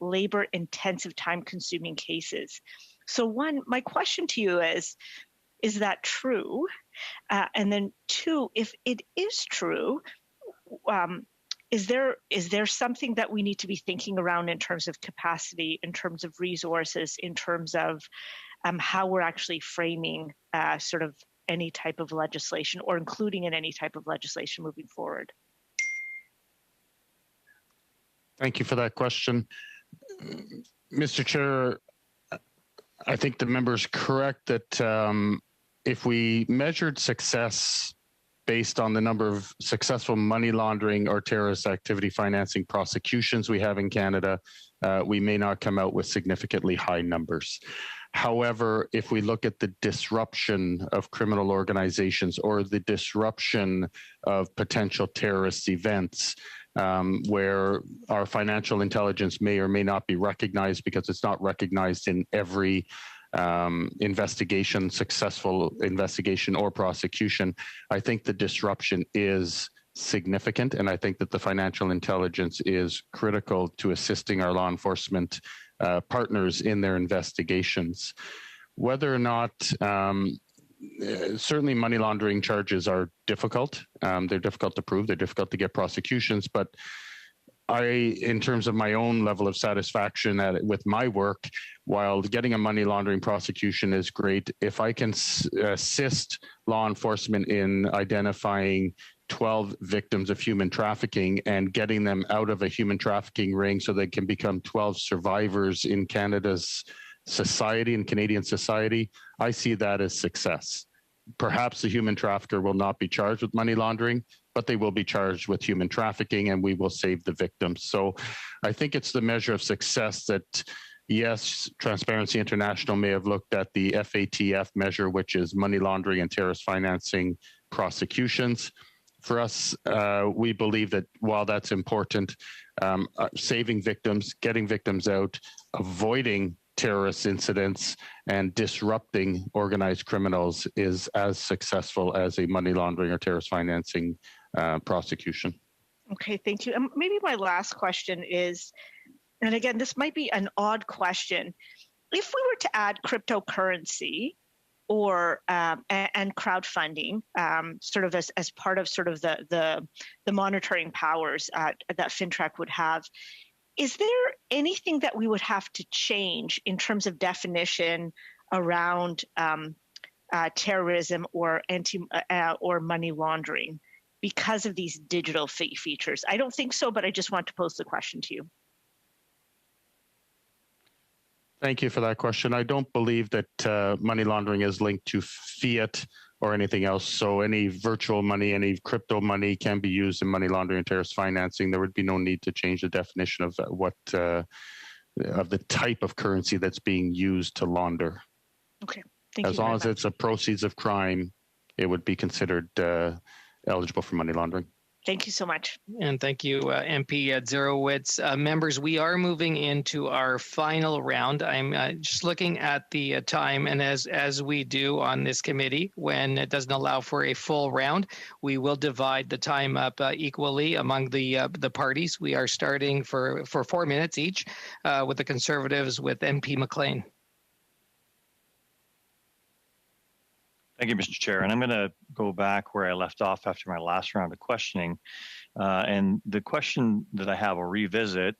[SPEAKER 9] labor-intensive, time-consuming cases. So one, my question to you is that true? And then two, if it is true, is there something that we need to be thinking around in terms of capacity, in terms of resources, in terms of how we're actually framing sort of any type of legislation or including in any type of legislation moving forward?
[SPEAKER 7] Thank you for that question. Mr. Chair, I think the member is correct that if we measured success based on the number of successful money laundering or terrorist activity financing prosecutions we have in Canada, we may not come out with significantly high numbers. However, if we look at the disruption of criminal organizations or the disruption of potential terrorist events, where our financial intelligence may or may not be recognized because it's not recognized in every successful investigation or prosecution, I think the disruption is significant. And I think that the financial intelligence is critical to assisting our law enforcement partners in their investigations. Whether or not, certainly money laundering charges are difficult. They're difficult to prove. They're difficult to get prosecutions. But in terms of my own level of satisfaction with my work, while getting a money laundering prosecution is great, if I can assist law enforcement in identifying 12 victims of human trafficking and getting them out of a human trafficking ring so they can become 12 survivors in Canada's society and Canadian society, I see that as success. Perhaps the human trafficker will not be charged with money laundering, but they will be charged with human trafficking and we will save the victims. So I think it's the measure of success that, yes, Transparency International may have looked at the FATF measure, which is money laundering and terrorist financing prosecutions. For us, we believe that while that's important, saving victims, getting victims out, avoiding terrorist incidents, and disrupting organized criminals is as successful as a money laundering or terrorist financing prosecution.
[SPEAKER 9] Okay, thank you. Maybe my last question is, and again, this might be an odd question. If we were to add cryptocurrency or and crowdfunding, sort of as part of sort of the monitoring powers that FINTRAC would have, is there anything that we would have to change in terms of definition around terrorism or or money laundering because of these digital features? I don't think so, but I just want to pose the question to you.
[SPEAKER 7] Thank you for that question. I don't believe that money laundering is linked to fiat or anything else. So any virtual money, any crypto money can be used in money laundering and terrorist financing. There would be no need to change the definition of of the type of currency that's being used to launder.
[SPEAKER 9] Okay, thank you.
[SPEAKER 7] As long as it's a proceeds of crime, it would be considered eligible for money laundering.
[SPEAKER 9] Thank you so much.
[SPEAKER 1] And thank you, MP Zarowitz. Members, we are moving into our final round. I'm just looking at the time, and as we do on this committee, when it doesn't allow for a full round, we will divide the time up equally among the parties. We are starting for 4 minutes each with the Conservatives with MP McLean.
[SPEAKER 11] Thank you, Mr. Chair. And I'm going to go back where I left off after my last round of questioning. And the question that I have, I'll revisit,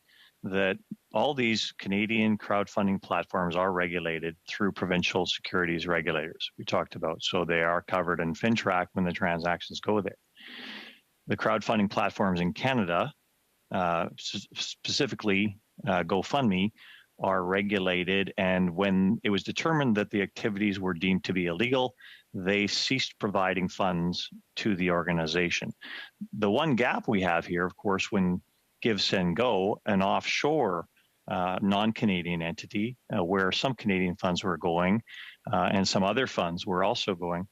[SPEAKER 11] that all these Canadian crowdfunding platforms are regulated through provincial securities regulators we talked about. So they are covered in FINTRAC when the transactions go there. The crowdfunding platforms in Canada, specifically GoFundMe, are regulated. And when it was determined that the activities were deemed to be illegal, they ceased providing funds to the organization. The one gap we have here, of course, when Give, Send, Go, an offshore non-Canadian entity where some Canadian funds were going and some other funds were also going.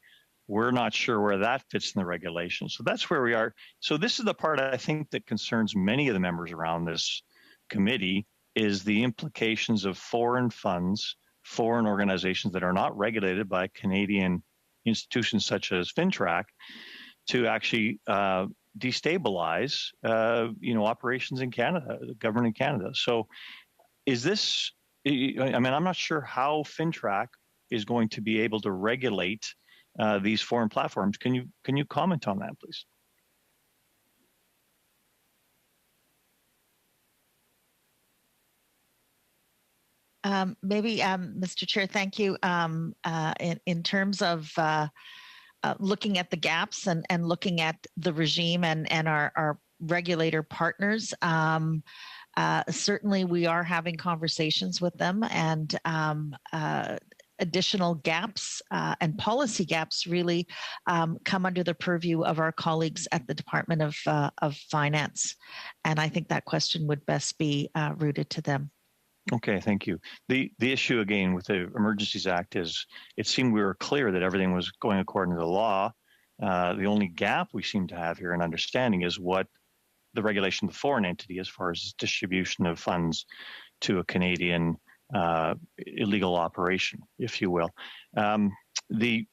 [SPEAKER 11] We're not sure where that fits in the regulation. So that's where we are. So this is the part I think that concerns many of the members around this committee, is the implications of foreign funds, foreign organizations that are not regulated by Canadian institutions such as FINTRAC to actually destabilize, operations in Canada, government in Canada. So is this, I'm not sure how FINTRAC is going to be able to regulate these foreign platforms. Can you comment on that, please?
[SPEAKER 8] Maybe, Mr. Chair, thank you. In terms of looking at the gaps and looking at the regime and our regulator partners, certainly we are having conversations with them, and additional gaps and policy gaps really come under the purview of our colleagues at the Department of Finance. And I think that question would best be rooted to them.
[SPEAKER 11] Okay, thank you. The issue again with the Emergencies Act is it seemed we were clear that everything was going according to the law. The only gap we seem to have here in understanding is what the regulation of the foreign entity as far as distribution of funds to a Canadian illegal operation, if you will. The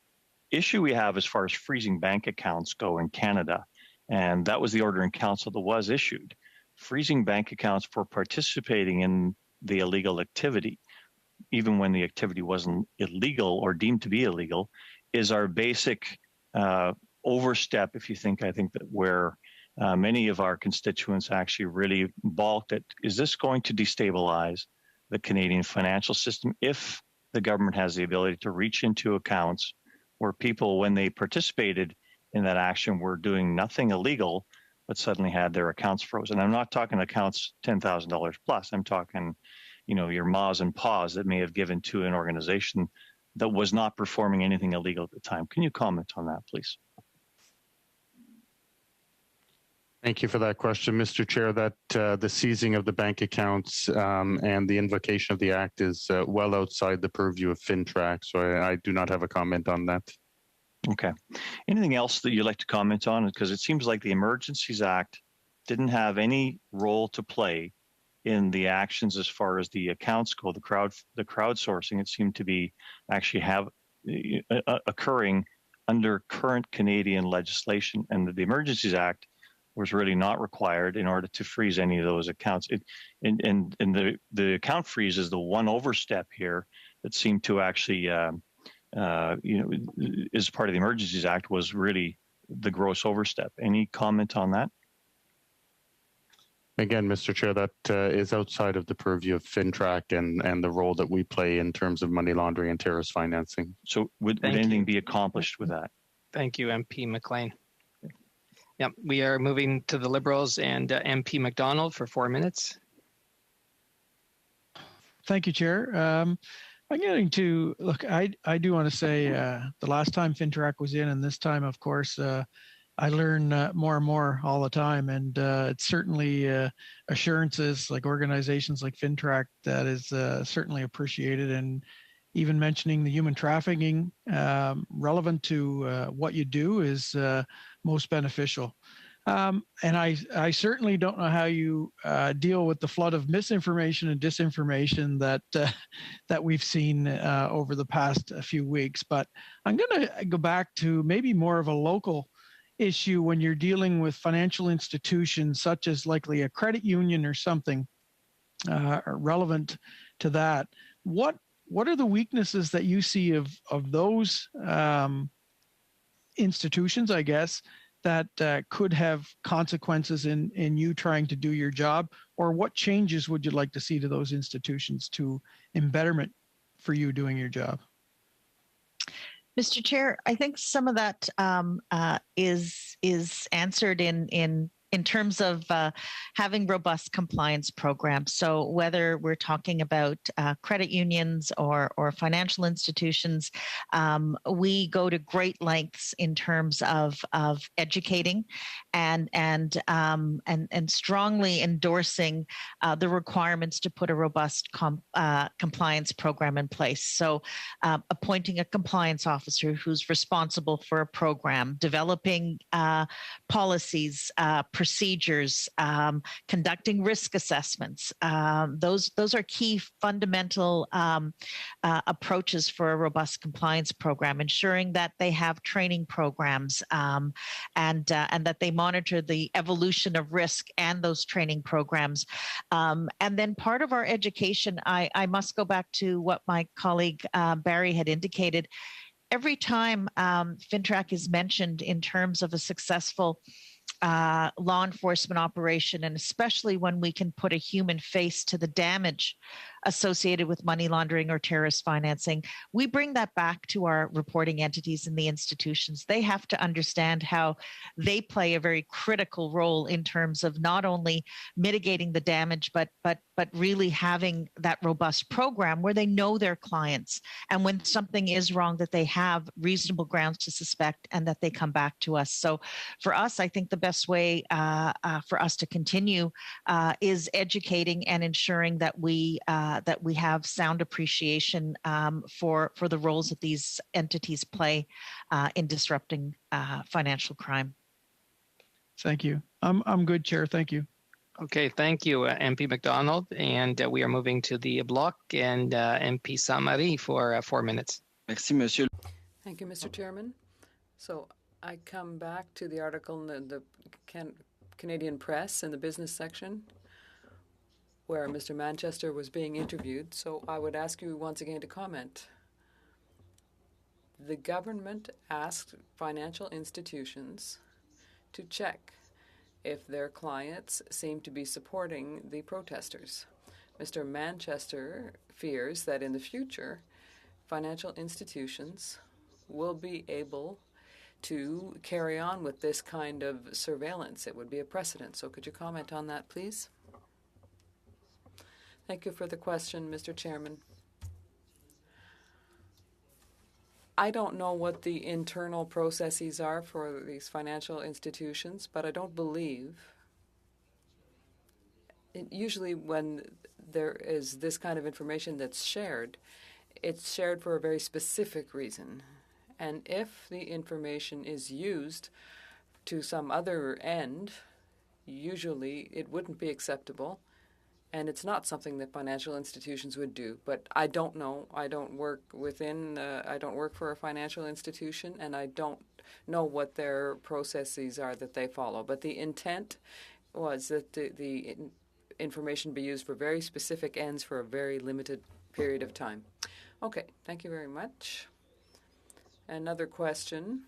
[SPEAKER 11] issue we have as far as freezing bank accounts go in Canada, and that was the order in council that was issued, freezing bank accounts for participating in the illegal activity, even when the activity wasn't illegal or deemed to be illegal, is our basic overstep, if you think, I think that where many of our constituents actually really balked at, is this going to destabilize the Canadian financial system if the government has the ability to reach into accounts where people, when they participated in that action, were doing nothing illegal, but suddenly had their accounts frozen. I'm not talking accounts $10,000 plus. I'm talking, your ma's and pa's that may have given to an organization that was not performing anything illegal at the time. Can you comment on that, please?
[SPEAKER 7] Thank you for that question, Mr. Chair. That the seizing of the bank accounts and the invocation of the Act is well outside the purview of FINTRAC, so I do not have a comment on that.
[SPEAKER 11] Okay. Anything else that you'd like to comment on? Because it seems like the Emergencies Act didn't have any role to play in the actions as far as the accounts go, the crowdsourcing. It seemed to be actually occurring under current Canadian legislation, and the Emergencies Act was really not required in order to freeze any of those accounts. And the account freeze is the one overstep here that seemed to actually as part of the Emergencies Act was really the gross overstep. Any comment on that?
[SPEAKER 7] Again, Mr. Chair, that is outside of the purview of FINTRAC and the role that we play in terms of money laundering and terrorist financing.
[SPEAKER 11] So would anything be accomplished with that?
[SPEAKER 1] Thank you, MP McLean. Yep, we are moving to the Liberals and MP McDonald for 4 minutes.
[SPEAKER 12] Thank you, Chair. I'm getting to, look, I do want to say the last time FINTRAC was in, and this time, of course, I learn more and more all the time. And it's certainly assurances like organizations like FINTRAC that is certainly appreciated. And even mentioning the human trafficking relevant to what you do is most beneficial. And I certainly don't know how you deal with the flood of misinformation and disinformation that we've seen over the past few weeks. But I'm going to go back to maybe more of a local issue when you're dealing with financial institutions such as likely a credit union or something relevant to that. What are the weaknesses that you see of those institutions, I guess, that could have consequences in you trying to do your job? Or what changes would you like to see to those institutions to embetterment for you doing your job?
[SPEAKER 8] Mr. Chair, I think some of that is answered in in terms of having robust compliance programs. So whether we're talking about credit unions or financial institutions, we go to great lengths in terms of educating and strongly endorsing the requirements to put a robust compliance program in place. So appointing a compliance officer who's responsible for a program, developing policies, procedures, conducting risk assessments. Those are key fundamental approaches for a robust compliance program, ensuring that they have training programs and that they monitor the evolution of risk and those training programs. And then part of our education, I must go back to what my colleague Barry had indicated. Every time FINTRAC is mentioned in terms of a successful law enforcement operation, and especially when we can put a human face to the damage associated with money laundering or terrorist financing, we bring that back to our reporting entities and the institutions. They have to understand how they play a very critical role in terms of not only mitigating the damage, but really having that robust program where they know their clients, and when something is wrong, that they have reasonable grounds to suspect and that they come back to us. So for us, I think the best way for us to continue is educating and ensuring that we have sound appreciation for the roles that these entities play in disrupting financial crime.
[SPEAKER 12] Thank you. I'm good, Chair. Thank you.
[SPEAKER 1] Okay, thank you, MP McDonald. And we are moving to the block, and MP Saint-Marie for 4 minutes.
[SPEAKER 5] Merci, Monsieur.
[SPEAKER 10] Thank you, Mr. Chairman. So I come back to the article in the Canadian Press in the business section where Mr. Manchester was being interviewed. So I would ask you once again to comment. The government asked financial institutions to check if their clients seem to be supporting the protesters. Mr. Manchester fears that in the future, financial institutions will be able to carry on with this kind of surveillance. It would be a precedent. So could you comment on that, please? Thank you for the question, Mr. Chairman. I don't know what the internal processes are for these financial institutions, but I don't believe usually when there is this kind of information that's shared, it's shared for a very specific reason. And if the information is used to some other end, usually it wouldn't be acceptable. And it's not something that financial institutions would do. But I don't know. I don't work I don't work for a financial institution, and I don't know what their processes are that they follow. But the intent was that the information be used for very specific ends for a very limited period of time. Okay, thank you very much. Another question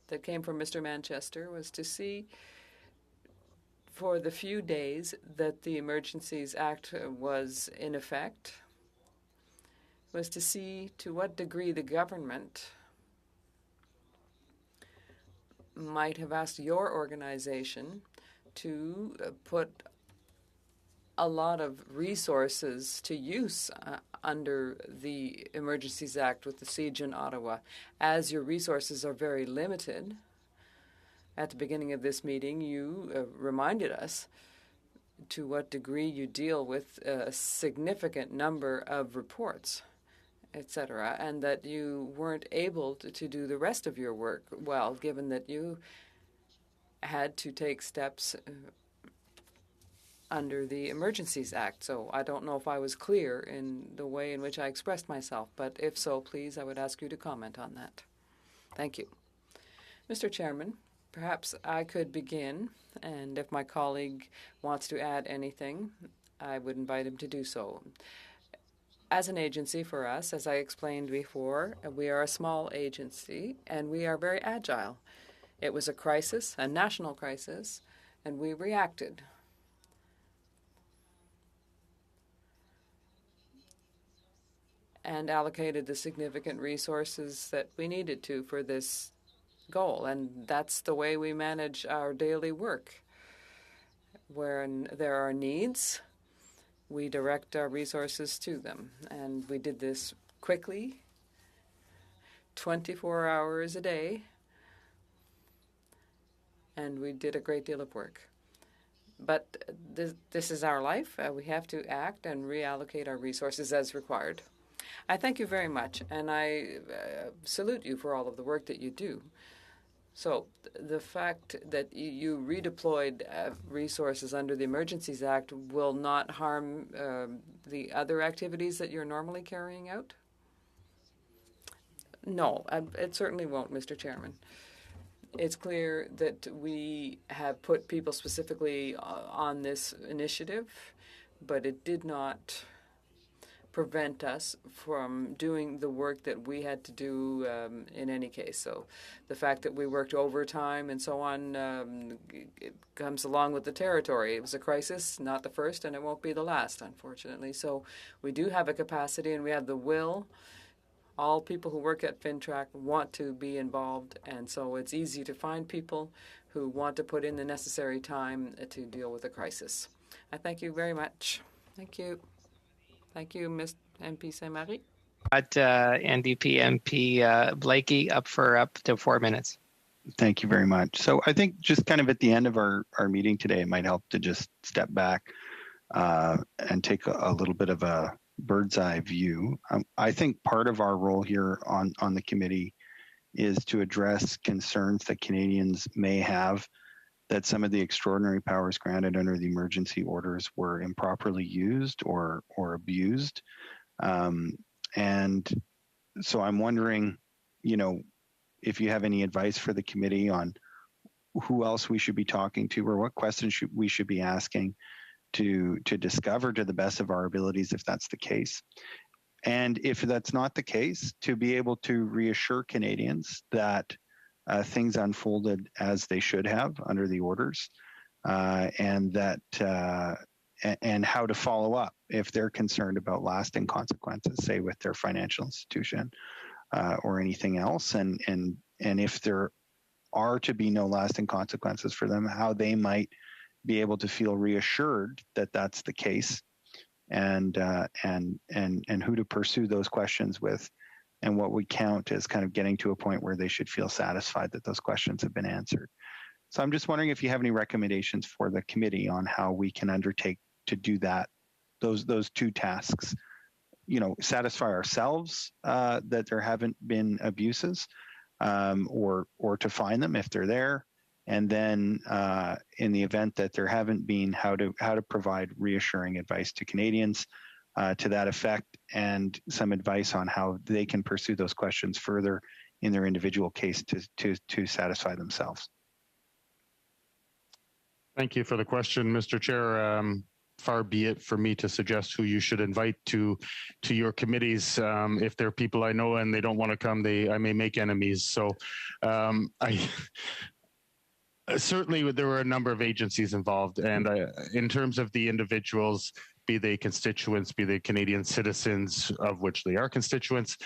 [SPEAKER 10] that came from Mr. Manchester was to see, for the few days that the Emergencies Act was in effect, was to see to what degree the government might have asked your organization to put a lot of resources to use under the Emergencies Act with the siege in Ottawa. As your resources are very limited, at the beginning of this meeting, you reminded us to what degree you deal with a significant number of reports, etc., and that you weren't able to do the rest of your work well, given that you had to take steps under the Emergencies Act. So I don't know if I was clear in the way in which I expressed myself, but if so, please, I would ask you to comment on that. Thank you. Mr. Chairman, perhaps I could begin, and if my colleague wants to add anything, I would invite him to do so. As an agency for us, as I explained before, we are a small agency, and we are very agile. It was a crisis, a national crisis, and we reacted. And allocated the significant resources that we needed to for this goal, and that's the way we manage our daily work. When there are needs, we direct our resources to them. And we did this quickly, 24 hours a day, and we did a great deal of work. But this is our life. We have to act and reallocate our resources as required. I thank you very much, and I salute you for all of the work that you do. So the fact that you redeployed resources under the Emergencies Act will not harm the other activities that you're normally carrying out? No, it certainly won't, Mr. Chairman. It's clear that we have put people specifically on this initiative, but it did not prevent us from doing the work that we had to do in any case. So the fact that we worked overtime and so on, it comes along with the territory. It was a crisis, not the first, and it won't be the last, unfortunately. So we do have a capacity and we have the will. All people who work at FINTRAC want to be involved, and so it's easy to find people who want to put in the necessary time to deal with a crisis. I thank you very much. Thank you. Thank you, Ms. MP Saint-Marie.
[SPEAKER 1] NDP MP Blakey up to 4 minutes.
[SPEAKER 6] Thank you very much. So I think just kind of at the end of our meeting today, it might help to just step back and take a little bit of a bird's eye view. I think part of our role here on the committee is to address concerns that Canadians may have that some of the extraordinary powers granted under the emergency orders were improperly used or abused. And so I'm wondering, if you have any advice for the committee on who else we should be talking to or what questions we should be asking to discover to the best of our abilities if that's the case. And if that's not the case, to be able to reassure Canadians that things unfolded as they should have under the orders, and that and how to follow up if they're concerned about lasting consequences, say with their financial institution or anything else, and if there are to be no lasting consequences for them, how they might be able to feel reassured that that's the case, and who to pursue those questions with, and what we count as kind of getting to a point where they should feel satisfied that those questions have been answered. So I'm just wondering if you have any recommendations for the committee on how we can undertake to do that, those two tasks. Satisfy ourselves that there haven't been abuses, or to find them if they're there, and then in the event that there haven't been, how to provide reassuring advice to Canadians to that effect, and some advice on how they can pursue those questions further in their individual case to satisfy themselves.
[SPEAKER 7] Thank you for the question, Mr. Chair. Far be it for me to suggest who you should invite to your committees. If they're people I know and they don't want to come, I may make enemies. So certainly there were a number of agencies involved, and in terms of the individuals, be they constituents, be they Canadian citizens, of which they are constituents,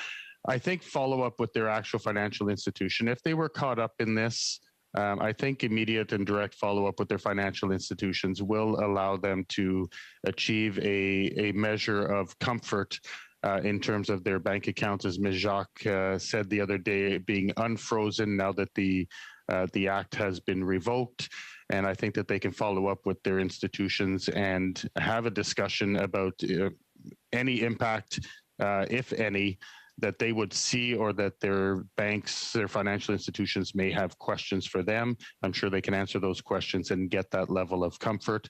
[SPEAKER 7] I think follow up with their actual financial institution. If they were caught up in this, I think immediate and direct follow-up with their financial institutions will allow them to achieve a measure of comfort in terms of their bank accounts, as Ms. Jacques said the other day, being unfrozen now that the act has been revoked. And I think that they can follow up with their institutions and have a discussion about any impact, if any, that they would see, or that their banks, their financial institutions may have questions for them. I'm sure they can answer those questions and get that level of comfort.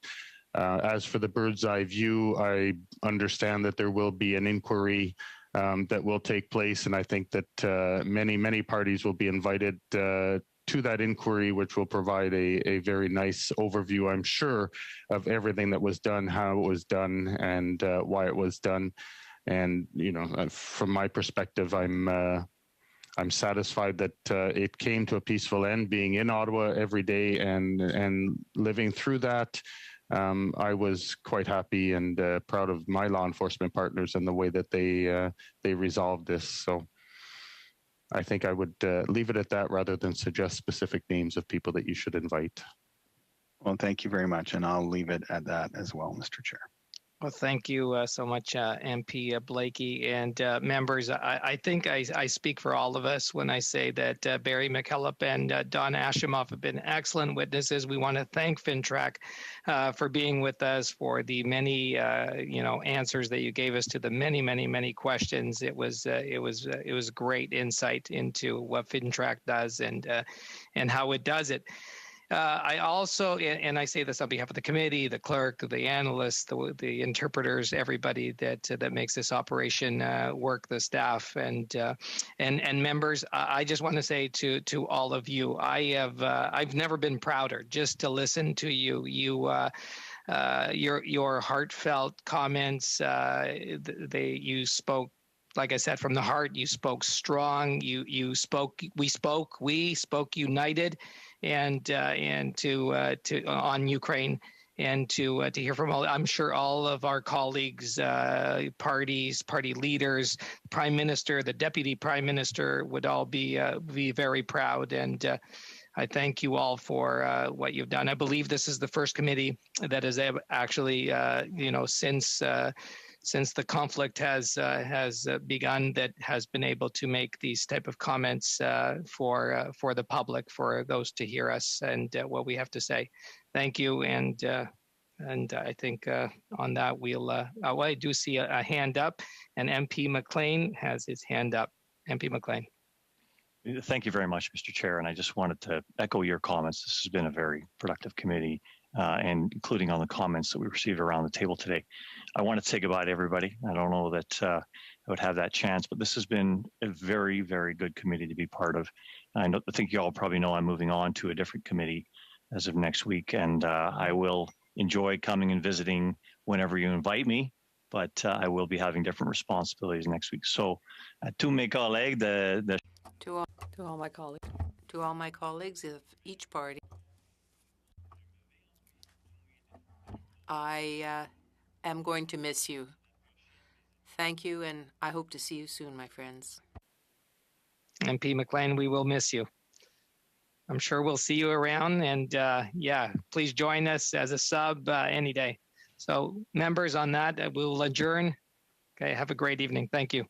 [SPEAKER 7] As for the bird's eye view, I understand that there will be an inquiry that will take place, and I think that many parties will be invited to that inquiry, which will provide a very nice overview, I'm sure, of everything that was done, how it was done, and why it was done. And from my perspective, I'm satisfied that it came to a peaceful end. Being in Ottawa every day and living through that, I was quite happy and proud of my law enforcement partners and the way that they resolved this. So I think I would leave it at that rather than suggest specific names of people that you should invite.
[SPEAKER 6] Well, thank you very much, and I'll leave it at that as well, Mr. Chair.
[SPEAKER 1] Well, thank you so much, MP Blakey, and members. I think I speak for all of us when I say that Barry McKillop and Don Ashimoff have been excellent witnesses. We want to thank FINTRAC for being with us, for the many answers that you gave us to the many questions. It was great insight into what FINTRAC does and how it does it. I also, and I say this on behalf of the committee, the clerk, the analysts, the interpreters, everybody that makes this operation work, the staff and members. I just want to say to all of you, I've never been prouder just to listen to you. Your heartfelt comments. You spoke, like I said, from the heart. You spoke strong. We spoke united. And to on Ukraine, and to hear from all. I'm sure all of our colleagues, party leaders, Prime Minister, the Deputy Prime Minister would all be very proud. And I thank you all for what you've done. I believe this is the first committee that has actually, since the conflict has begun, that has been able to make these type of comments for the public, for those to hear us and what we have to say. Thank you, and I think on that I do see a hand up, and MP McLean has his hand up. MP McLean.
[SPEAKER 11] Thank you very much, Mr. Chair, and I just wanted to echo your comments. This has been a very productive committee. And including on the comments that we received around the table today. I want to say goodbye to everybody. I don't know that I would have that chance, but this has been a very, very good committee to be part of. I think you all probably know I'm moving on to a different committee as of next week, and I will enjoy coming and visiting whenever you invite me, but I will be having different responsibilities next week. So, to mes collègues,
[SPEAKER 10] to all my colleagues of each party, I am going to miss you. Thank you, and I hope to see you soon, my friends.
[SPEAKER 1] MP McLean, we will miss you. I'm sure we'll see you around, and please join us as a sub any day. So members, on that, we'll adjourn. Okay, have a great evening. Thank you.